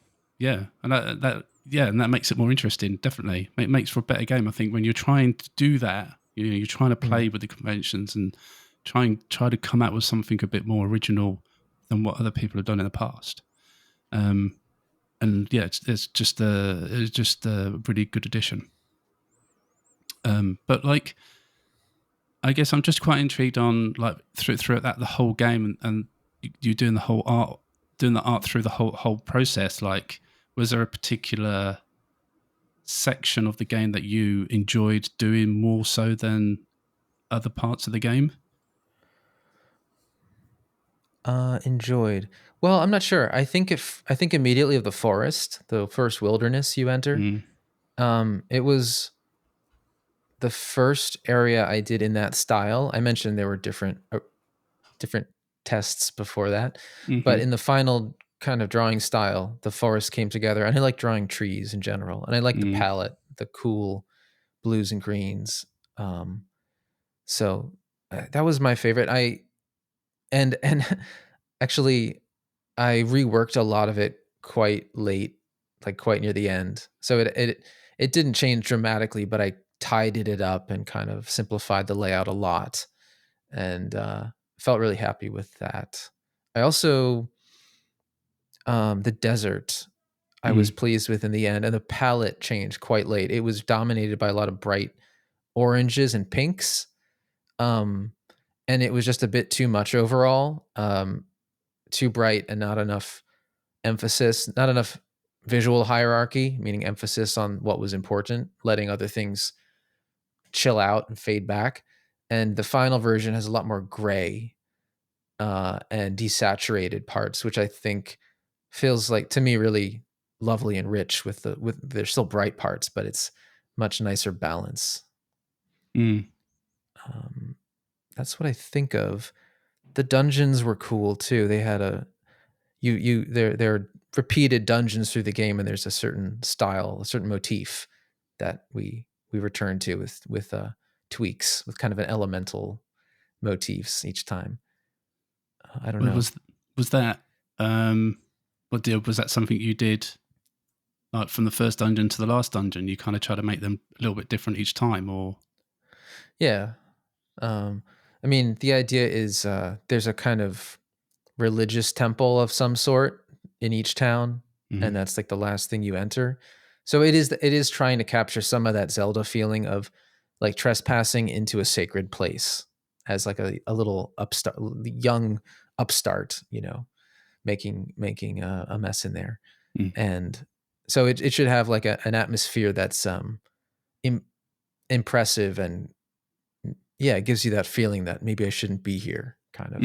[SPEAKER 1] and that makes it more interesting. Definitely, it makes for a better game. I think when you're trying to do that, you're trying to play with the conventions and try to come out with something a bit more original than what other people have done in the past. And yeah, it's just a really good addition. But like, I guess I'm just quite intrigued on like throughout that the whole game and you doing the art through the whole process. Like, was there a particular section of the game that you enjoyed doing more so than other parts of the game?
[SPEAKER 3] Enjoyed. Well, I'm not sure. I think immediately of the forest, the first wilderness you enter. It was the first area I did in that style. I mentioned there were different tests before that, but in the final kind of drawing style, the forest came together, and I like drawing trees in general, and I like the palette, the cool blues and greens. So that was my favorite. And actually, I reworked a lot of it quite late, like quite near the end. So it didn't change dramatically, but I tidied it up and kind of simplified the layout a lot, and felt really happy with that. I also the desert I was pleased with in the end, and the palette changed quite late. It was dominated by a lot of bright oranges and pinks. And it was just a bit too much overall, too bright and not enough emphasis, not enough visual hierarchy, meaning emphasis on what was important, letting other things chill out and fade back. And the final version has a lot more gray and desaturated parts, which I think feels like to me really lovely and rich with there's still bright parts, but it's much nicer balance. That's what I think of. The dungeons were cool too. They had there are repeated dungeons through the game, and there's a certain style, a certain motif that we return to with tweaks, with kind of an elemental motifs each time. I don't know.
[SPEAKER 1] Was that was that something you did like from the first dungeon to the last dungeon? You kind of try to make them a little bit different each time, or?
[SPEAKER 3] Yeah. I mean, the idea is there's a kind of religious temple of some sort in each town, and that's like the last thing you enter. So it is trying to capture some of that Zelda feeling of like trespassing into a sacred place. as like a little upstart, young upstart, making a mess in there.
[SPEAKER 1] Mm.
[SPEAKER 3] And so it should have like an atmosphere that's impressive, and yeah, it gives you that feeling that maybe I shouldn't be here, kind of.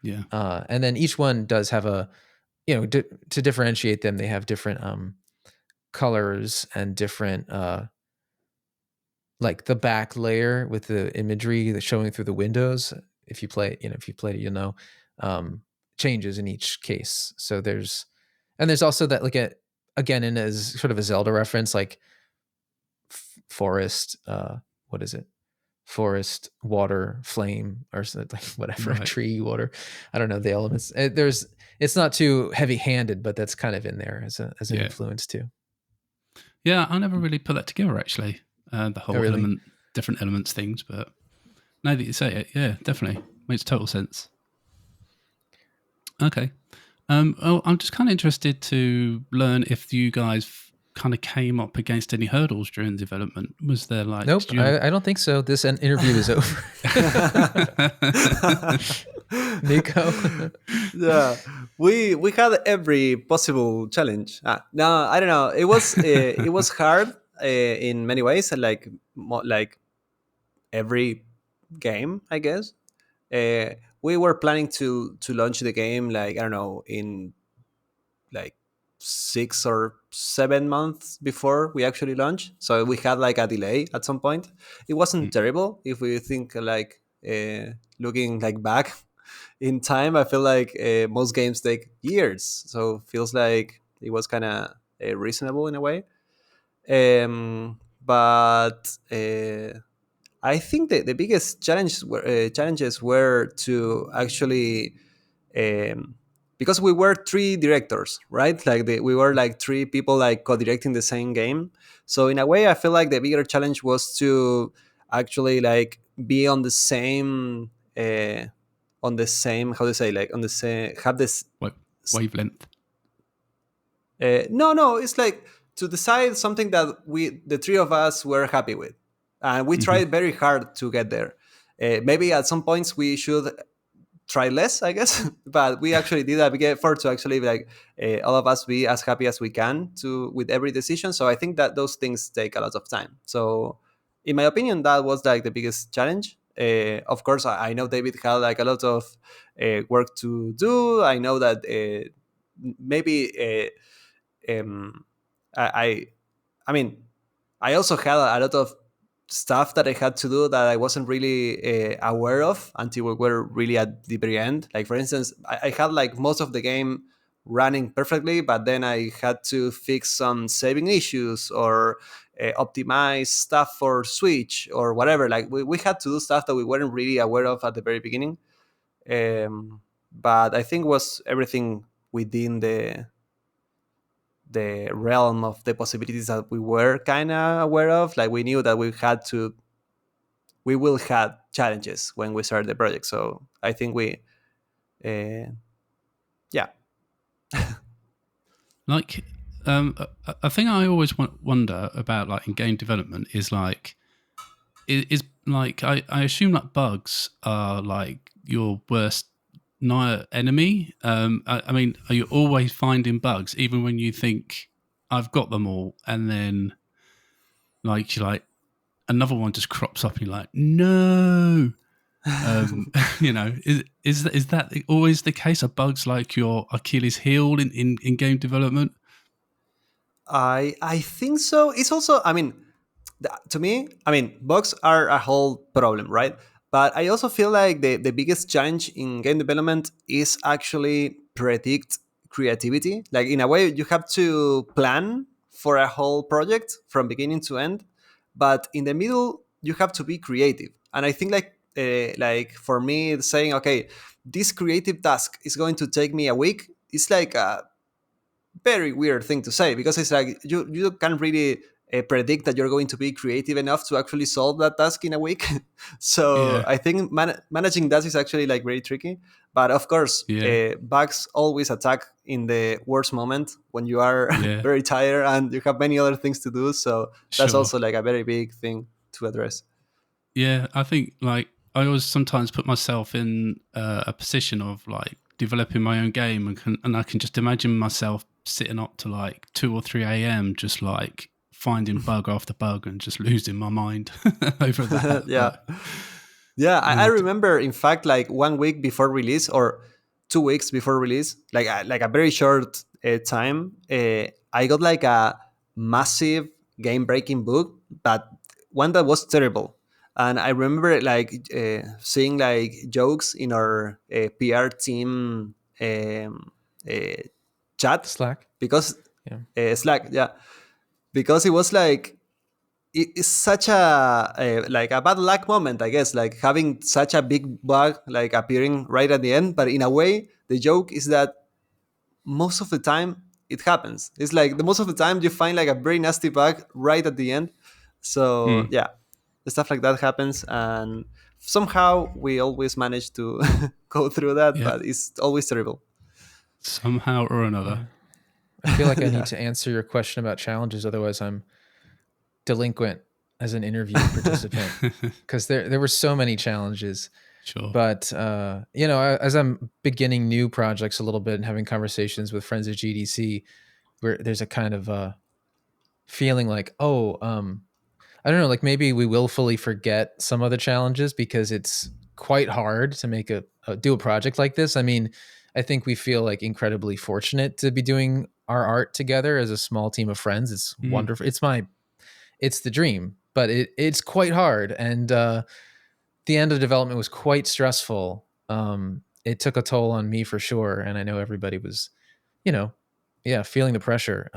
[SPEAKER 1] Yeah.
[SPEAKER 3] And then each one does have to differentiate them, they have different colors and different like the back layer with the imagery that's showing through the windows. If you play it, changes in each case. So there's also that, like, again, in as sort of a Zelda reference, like forest, what is it? Forest, water, flame, or like whatever,
[SPEAKER 1] Right.
[SPEAKER 3] tree, water. I don't know the elements. It's not too heavy-handed, but that's kind of in there as an influence too.
[SPEAKER 1] Yeah, I never really put that together, actually. The whole
[SPEAKER 3] really?
[SPEAKER 1] different elements things, but now that you say it, yeah, definitely makes total sense. Okay. Well, I'm just kind of interested to learn if you guys kind of came up against any hurdles during development. Was there like...
[SPEAKER 3] Nope, I don't think so. This interview is over. Nico?
[SPEAKER 2] Yeah, we had every possible challenge. No, I don't know. It was hard in many ways, like like every game, I guess. We were planning to launch the game, like, I don't know, in like 6 or 7 months before we actually launched. So we had like a delay at some point. It wasn't terrible if we think like looking like back in time. I feel like most games take years, so feels like it was kind of reasonable in a way. But I think the biggest challenges were to actually, um, because we were three directors, right? Like we were like three people like co-directing the same game. So in a way, I feel like the bigger challenge was to actually like be on the same, how to say, like on the same, have this
[SPEAKER 1] wavelength.
[SPEAKER 2] no, it's like to decide something that the three of us were happy with, and we tried very hard to get there. Maybe at some points we should try less, I guess, but we actually did a big effort to actually like all of us be as happy as we can to with every decision. So I think that those things take a lot of time. So in my opinion, that was like the biggest challenge. Of course, I know David had like a lot of work to do. I know that maybe um, I I mean, I also had a lot of stuff that I had to do that I wasn't really aware of until we were really at the very end. Like, for instance, I had like most of the game running perfectly, but then I had to fix some saving issues or optimize stuff for Switch or whatever. Like, we had to do stuff that we weren't really aware of at the very beginning. But I think was everything within the realm of the possibilities that we were kind of aware of. Like, we knew that we will have challenges when we start the project. So I think yeah.
[SPEAKER 1] Like, a thing I always wonder about, like in game development, is like, is like I assume that bugs are like your worst enemy. I mean, are you always finding bugs even when you think I've got them all, and then like you're like another one just crops up and you're like, no. Is that always the case? Are bugs like your Achilles heel in game development?
[SPEAKER 2] I think so. It's also, I mean, to me, I mean, bugs are a whole problem, right? But I also feel like the biggest challenge in game development is actually predict creativity. Like, in a way, you have to plan for a whole project from beginning to end, but in the middle, you have to be creative. And I think like for me, saying, okay, this creative task is going to take me a week, it's like a very weird thing to say, because it's like you can't really predict that you're going to be creative enough to actually solve that task in a week. So
[SPEAKER 1] Yeah,
[SPEAKER 2] I think managing that is actually like very tricky. But of course,
[SPEAKER 1] yeah,
[SPEAKER 2] bugs always attack in the worst moment when you are
[SPEAKER 1] yeah.
[SPEAKER 2] very tired and you have many other things to do. So that's
[SPEAKER 1] Sure.
[SPEAKER 2] also like a very big thing to address.
[SPEAKER 1] Yeah, I think like I always sometimes put myself in a position of like developing my own game, and I can just imagine myself sitting up to like 2 or 3 a.m. just like finding bug after bug and just losing my mind over that.
[SPEAKER 2] Yeah. Yeah, I
[SPEAKER 1] And
[SPEAKER 2] remember, in fact, like 1 week before release or 2 weeks before release, like a very short time, I got like a massive game breaking bug, but one that was terrible. And I remember like seeing like jokes in our PR team uh, chat
[SPEAKER 3] Slack.
[SPEAKER 2] because
[SPEAKER 3] Yeah.
[SPEAKER 2] Slack, yeah, because it was like it's such a like a bad luck moment, I guess, like having such a big bug like appearing right at the end. But in a way, the joke is that most of the time it happens. It's like the most of the time you find like a very nasty bug right at the end. So
[SPEAKER 1] mm,
[SPEAKER 2] yeah, stuff like that happens, and somehow we always manage to go through that,
[SPEAKER 1] yeah,
[SPEAKER 2] but it's always terrible.
[SPEAKER 1] somehow or another.
[SPEAKER 3] Yeah. I feel like I need
[SPEAKER 2] Yeah.
[SPEAKER 3] to answer your question about challenges, otherwise I'm delinquent as an interview participant, because there were so many challenges.
[SPEAKER 1] Sure.
[SPEAKER 3] But as I'm beginning new projects a little bit and having conversations with friends at GDC, where there's a kind of feeling like, I don't know, like maybe we willfully forget some of the challenges because it's quite hard to make do a project like this. I mean, I think we feel like incredibly fortunate to be doing our art together as a small team of friends. It's
[SPEAKER 1] Mm,
[SPEAKER 3] wonderful. It's the dream, but it's quite hard. And the end of development was quite stressful. It took a toll on me for sure. And I know everybody was, you know, yeah, feeling the pressure.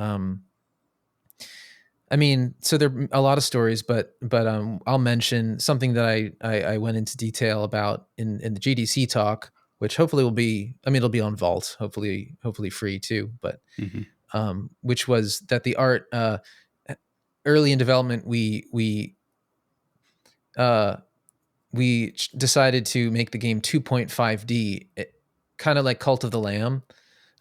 [SPEAKER 3] I mean, so there are a lot of stories, but I'll mention something that I went into detail about in the GDC talk, which hopefully will be, I mean, it'll be on Vault, hopefully free too, but
[SPEAKER 1] mhm.
[SPEAKER 3] which was that the art early in development uh, decided to make the game 2.5D, kind of like Cult of the Lamb,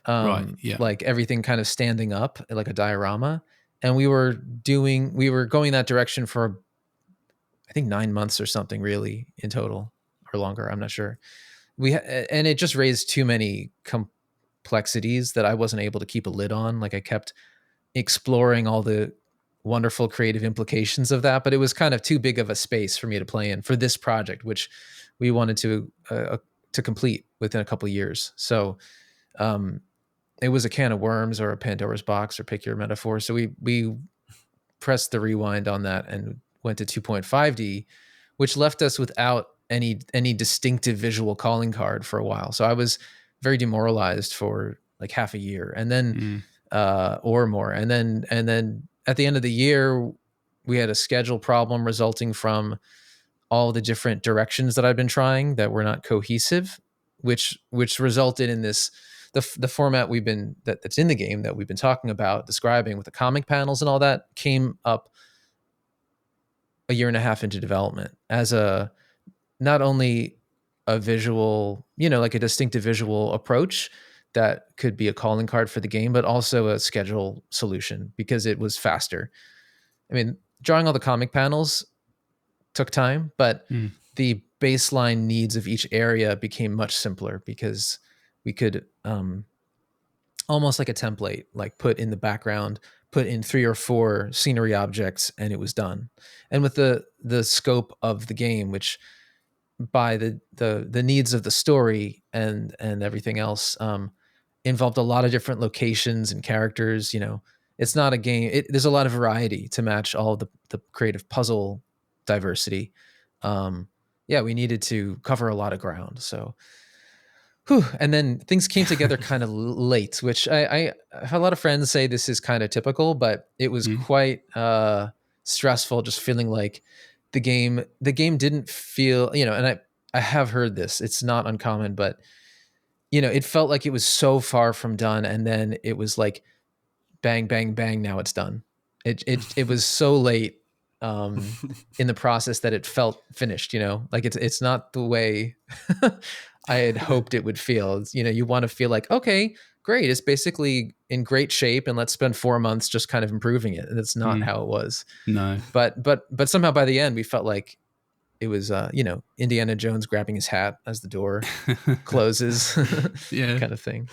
[SPEAKER 1] Right. Yeah.
[SPEAKER 3] like everything kind of standing up like a diorama. And we were going that direction for I think 9 months or something, really, in total, or longer. I'm not sure. And it just raised too many complexities that I wasn't able to keep a lid on. Like I kept exploring all the wonderful creative implications of that, but it was kind of too big of a space for me to play in for this project, which we wanted to complete within a couple of years. So um, it was a can of worms or a Pandora's box, or pick your metaphor. So we pressed the rewind on that and went to 2.5D, which left us without any distinctive visual calling card for a while. So I was very demoralized for like half a year, and then
[SPEAKER 1] Mm,
[SPEAKER 3] or more, and then at the end of the year, we had a schedule problem resulting from all the different directions that I've been trying that were not cohesive, which resulted in this the format that's in the game that we've been talking about describing with the comic panels and all that came up a year and a half into development as a not only a visual, like a distinctive visual approach that could be a calling card for the game, but also a schedule solution because it was faster. I mean, drawing all the comic panels took time, but
[SPEAKER 1] mm,
[SPEAKER 3] the baseline needs of each area became much simpler because we could almost like a template, like put in the background, put in 3 or 4 scenery objects, and it was done. And with the scope of the game, which by the needs of the story and everything else, involved a lot of different locations and characters. It's not a game. There's a lot of variety to match all of the creative puzzle diversity. Yeah, we needed to cover a lot of ground. So, and then things came together kind of late, which I have a lot of friends say this is kind of typical, but it was
[SPEAKER 1] mm,
[SPEAKER 3] quite stressful. Just feeling like the game didn't feel, and I have heard this. It's not uncommon, but it felt like it was so far from done, and then it was like bang, bang, bang. Now it's done. It was so late in the process that it felt finished. Like it's not the way I had hoped it would feel. You want to feel like, okay, great, it's basically in great shape, and let's spend 4 months just kind of improving it. And that's not
[SPEAKER 1] mm.
[SPEAKER 3] how it was.
[SPEAKER 1] No.
[SPEAKER 3] But somehow by the end, we felt like it was Indiana Jones grabbing his hat as the door closes,
[SPEAKER 1] Yeah.
[SPEAKER 3] kind of thing.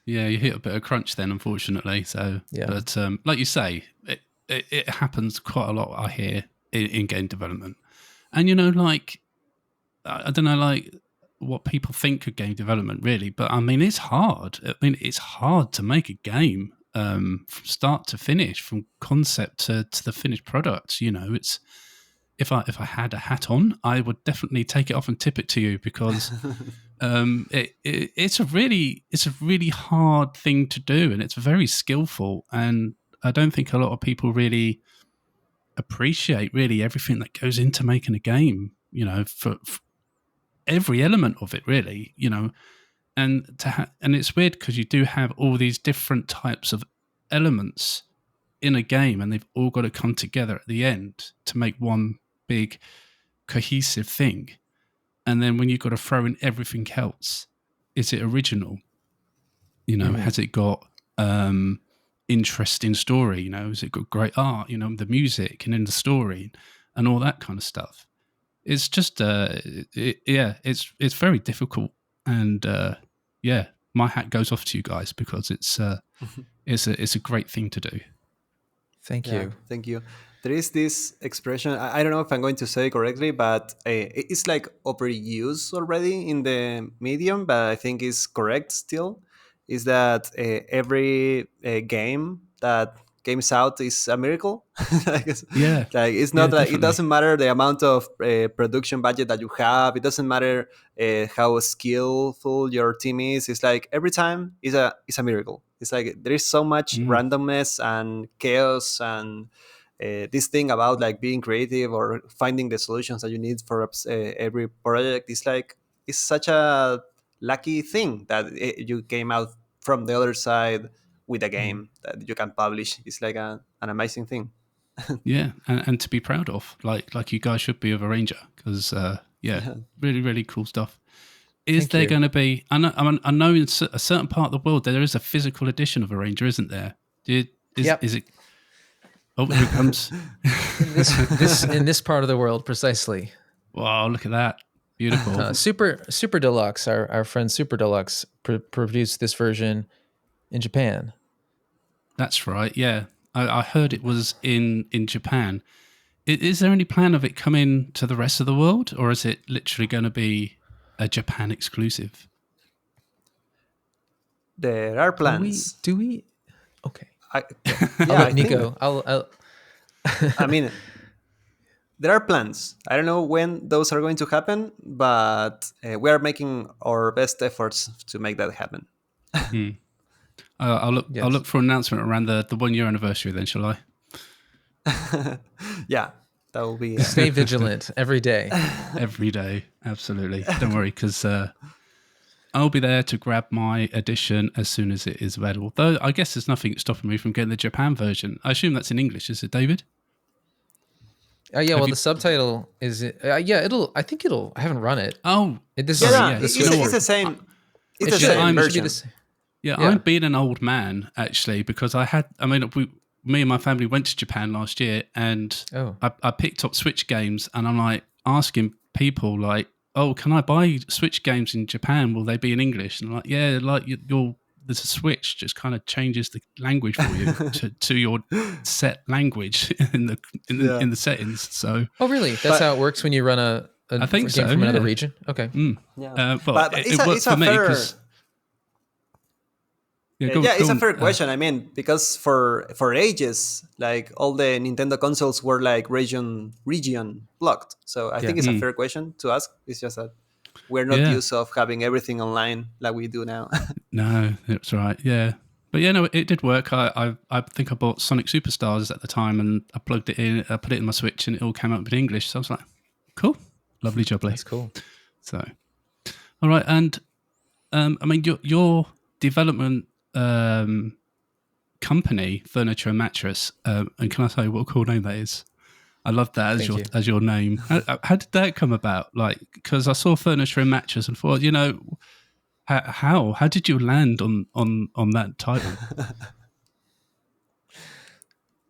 [SPEAKER 1] Yeah, you hit a bit of crunch then, unfortunately. So,
[SPEAKER 3] Yeah.
[SPEAKER 1] But like you say, it happens quite a lot, I hear, in game development. And, like, I don't know, like, what people think of game development, really. But, I mean, it's hard. I mean, it's hard to make a game from start to finish, from concept to the finished product. It's... If I had a hat on, I would definitely take it off and tip it to you, because it's a really hard thing to do, and it's very skillful. And I don't think a lot of people really appreciate really everything that goes into making a game. For every element of it, really. And and it's weird because you do have all these different types of elements in a game, and they've all got to come together at the end to make one big cohesive thing. And then when you've got to throw in everything else, is it original? Has it got interesting story? Has it got great art? The music and in the story and all that kind of stuff. It's just it's very difficult. And my hat goes off to you guys, because it's a great thing to do.
[SPEAKER 3] Thank you.
[SPEAKER 2] Thank you. There is this expression, I don't know if I'm going to say it correctly, but it's like overused already in the medium, but I think it's correct still, is that every game that comes out is a miracle. Like
[SPEAKER 1] Yeah.
[SPEAKER 2] like it's not like,
[SPEAKER 1] Definitely.
[SPEAKER 2] it doesn't matter the amount of production budget that you have. It doesn't matter how skillful your team is. It's like every time is a miracle. It's like there is so much randomness and chaos, and this thing about like being creative or finding the solutions that you need for every project is like, it's such a lucky thing that you came out from the other side with a game that you can publish. It's like an amazing thing.
[SPEAKER 1] Yeah, and to be proud of, like you guys should be of a Ranger, because really, really cool stuff. Is there going to be? I know in a certain part of the world there is a physical edition of a Ranger, isn't there? Is it? Oh, here it comes.
[SPEAKER 3] in this part of the world, precisely.
[SPEAKER 1] Wow, look at that! Beautiful.
[SPEAKER 3] Super Deluxe, our friend Super Deluxe produced this version in Japan.
[SPEAKER 1] That's right. Yeah, I heard it was in Japan. Is there any plan of it coming to the rest of the world, or is it literally going to be a Japan exclusive?
[SPEAKER 2] There are plans.
[SPEAKER 3] Do we? Okay.
[SPEAKER 2] Nico. I mean, there are plans. I don't know when those are going to happen, but we are making our best efforts to make that happen.
[SPEAKER 1] I'll look for an announcement around the 1 year anniversary then, shall I?
[SPEAKER 2] Yeah, that will be...
[SPEAKER 3] Stay vigilant every day.
[SPEAKER 1] Every day, absolutely. Don't worry, because I'll be there to grab my edition as soon as it is available. Though I guess there's nothing stopping me from getting the Japan version. I assume that's in English, is it, David?
[SPEAKER 3] The subtitle is... I think it'll... I haven't run it.
[SPEAKER 1] Oh.
[SPEAKER 2] It's the same... It's the same version.
[SPEAKER 1] I'm being an old man, actually, because me and my family went to Japan last year, and I picked up Switch games, and I'm like asking people like, "Oh, can I buy Switch games in Japan? Will they be in English?" And I'm like, "Yeah, like there's a Switch, just kind of changes the language for you to your set language in the settings." So,
[SPEAKER 3] really? That's how it works when you run a
[SPEAKER 1] I think
[SPEAKER 3] game from another region. Okay.
[SPEAKER 2] But it worked for me because. It's a fair question. I mean, because for ages, like all the Nintendo consoles were like region blocked. So I think it's a fair question to ask. It's just that we're not used of having everything online like we do now.
[SPEAKER 1] No, that's right. Yeah, but no, it did work. I think I bought Sonic Superstars at the time, and I plugged it in, I put it in my Switch, and it all came up in English. So I was like, cool, lovely jubbly.
[SPEAKER 3] That's cool.
[SPEAKER 1] So, all right, and I mean your development company, Furniture and Mattress, and can I say what a cool name that is? I love that as your name. How did that come about? Like, because I saw Furniture and Mattress and thought, how did you land on that title?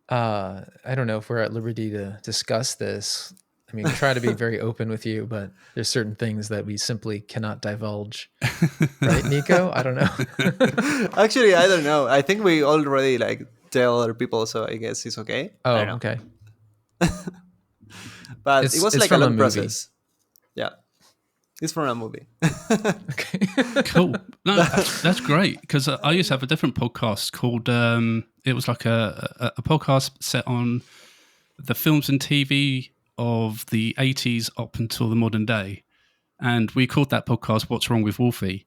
[SPEAKER 3] I don't know if we're at liberty to discuss this. I mean, we try to be very open with you, but there's certain things that we simply cannot divulge. Right, Nico? I don't know.
[SPEAKER 2] Actually, I don't know. I think we already like tell other people, so I guess it's okay. I
[SPEAKER 3] Oh,
[SPEAKER 2] don't know.
[SPEAKER 3] okay.
[SPEAKER 2] But it was
[SPEAKER 3] It's
[SPEAKER 2] like a
[SPEAKER 3] from a
[SPEAKER 2] long
[SPEAKER 3] movie.
[SPEAKER 2] process. Yeah. It's from a movie.
[SPEAKER 3] Okay.
[SPEAKER 1] Cool. No, that's great, because I used to have a different podcast called it was like a podcast set on the films and TV of the 80s up until the modern day, and we called that podcast "What's Wrong with Wolfie,"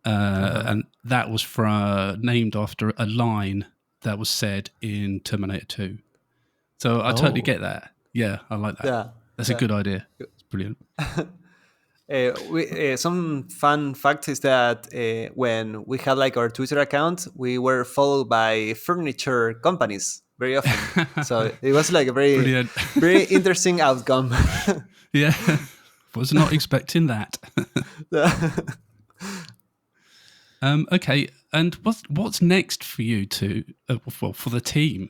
[SPEAKER 1] and that was named after a line that was said in Terminator 2. So I totally get that. Yeah, I like that.
[SPEAKER 2] Yeah.
[SPEAKER 1] That's a good idea. It's brilliant.
[SPEAKER 2] Some fun fact is that when we had like our Twitter account, we were followed by furniture companies very often. So it was like a very,
[SPEAKER 1] Brilliant.
[SPEAKER 2] very interesting outcome.
[SPEAKER 1] Yeah, was not expecting that. Okay, and what's next for you for the team?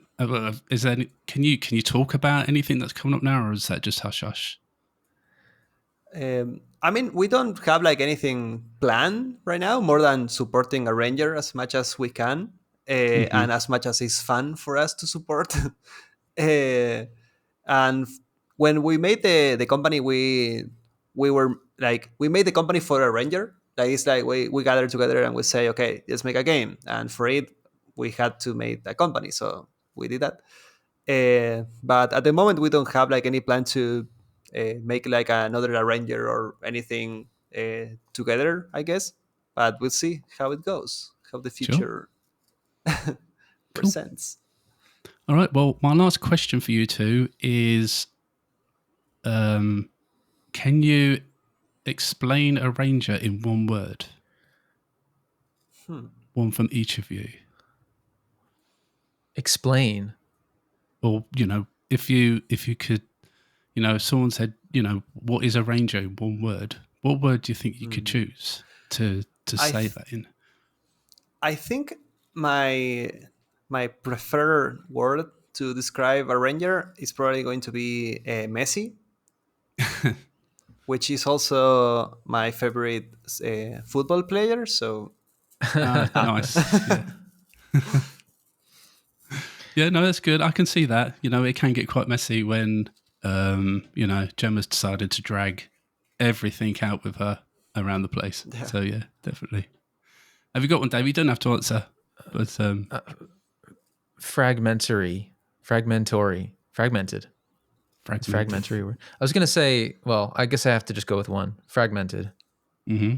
[SPEAKER 1] Is there can you talk about anything that's coming up now, or is that just hush hush?
[SPEAKER 2] I mean, we don't have like anything planned right now, more than supporting a ranger as much as we can, and as much as it's fun for us to support. And when we made the company, we were like, we made the company for a ranger. Like it's like we gather together and we say, okay, let's make a game, and for it we had to make a company, so we did that. But at the moment we don't have like any plan to make like another arranger or anything together, I guess. But we'll see how it goes, how the future presents.
[SPEAKER 1] All right. Well, my last question for you two is, can you explain a ranger in one word? One from each of you.
[SPEAKER 3] Explain.
[SPEAKER 1] Or, if you could, if someone said, what is a ranger in one word, what word do you think you could choose to say that in?
[SPEAKER 2] I think my preferred word to describe a ranger is probably going to be messy, which is also my favorite football player. So
[SPEAKER 1] nice. Yeah. Yeah, no, that's good. I can see that. It can get quite messy when, Gemma's decided to drag everything out with her around the place. Yeah. So, yeah, definitely. Have you got one, Dave? You don't have to answer. But
[SPEAKER 3] fragmented. It's fragmentary. I was going to say, well, I guess I have to just go with one. Fragmented.
[SPEAKER 1] Mm-hmm.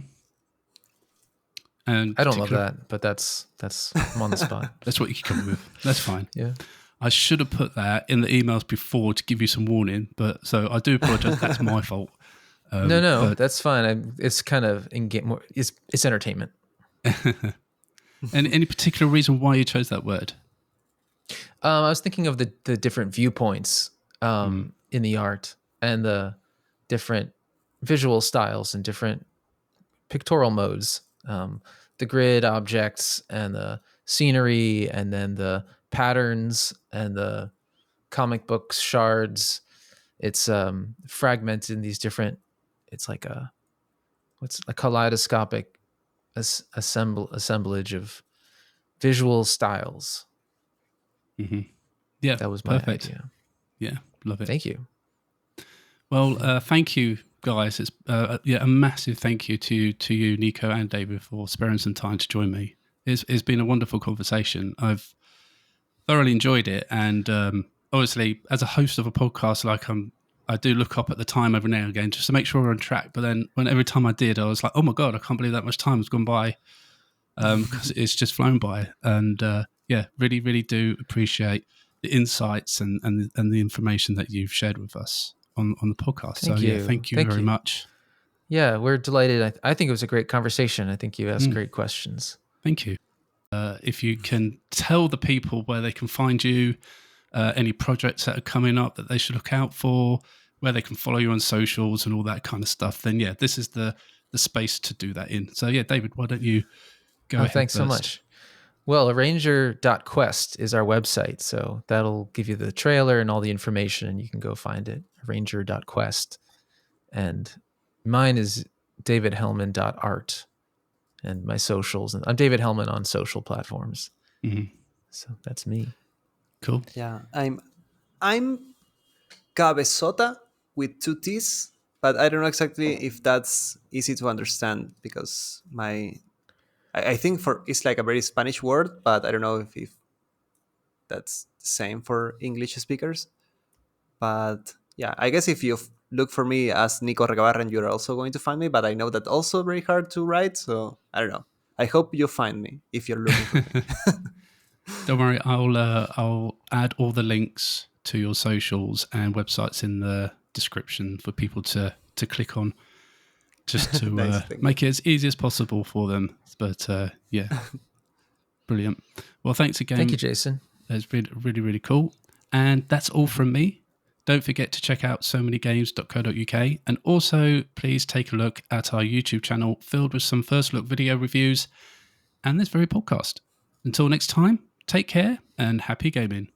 [SPEAKER 1] And
[SPEAKER 3] I don't love that, but that's I'm on the spot.
[SPEAKER 1] That's what you can come with. That's fine.
[SPEAKER 3] Yeah.
[SPEAKER 1] I should have put that in the emails before to give you some warning, but so I do apologize. That's my fault.
[SPEAKER 3] No, that's fine. It's kind of more. It's entertainment.
[SPEAKER 1] And any particular reason why you chose that word?
[SPEAKER 3] I was thinking of the different viewpoints in the art and the different visual styles and different pictorial modes. The grid objects and the scenery, and then the patterns and the comic books shards. It's fragmented in these different. It's like a kaleidoscopic assemblage of visual styles.
[SPEAKER 1] Mm-hmm. Yeah,
[SPEAKER 3] that was my idea.
[SPEAKER 1] Yeah, love it.
[SPEAKER 3] Thank you.
[SPEAKER 1] Well, thank you, guys. It's a massive thank you to you, Nico and David, for sparing some time to join me. It's been a wonderful conversation. I've thoroughly enjoyed it, and obviously, as a host of a podcast, I do look up at the time every now and again just to make sure we're on track. But then, every time I did, I was like, "Oh my god, I can't believe that much time has gone by," because it's just flown by. And really, really do appreciate the insights and the information that you've shared with us on the podcast. Thank you very much.
[SPEAKER 3] Yeah, we're delighted. I think it was a great conversation. I think you asked great questions.
[SPEAKER 1] Thank you. If you can tell the people where they can find you, any projects that are coming up that they should look out for, where they can follow you on socials and all that kind of stuff, then this is the space to do that in. So David, why don't you go ahead?
[SPEAKER 3] Thanks so much. Well, arranger.quest is our website, so that'll give you the trailer and all the information, and you can go find it. ranger.quest. And mine is davidhellman.art. And my socials. And I'm David Hellman on social platforms.
[SPEAKER 1] Mhm.
[SPEAKER 3] So that's me.
[SPEAKER 1] Cool.
[SPEAKER 2] Yeah, I'm Cabezota with two T's, but I don't know exactly if that's easy to understand because I think for it's like a very Spanish word, but I don't know if that's the same for English speakers. But yeah, I guess if you look for me as Nico Recabarren, you're also going to find me. But I know that also very hard to write, so I don't know. I hope you find me if you're looking for me.
[SPEAKER 1] Don't worry, I'll add all the links to your socials and websites in the description for people to click on, just to
[SPEAKER 2] Nice, thank
[SPEAKER 1] make it as easy as possible for them. But yeah, brilliant. Well, thanks again.
[SPEAKER 3] Thank you, Jason.
[SPEAKER 1] It's been really, really cool. And that's all from me. Don't forget to check out so manygames.co.uk, and also please take a look at our YouTube channel filled with some first look video reviews and this very podcast. Until next time, take care and happy gaming.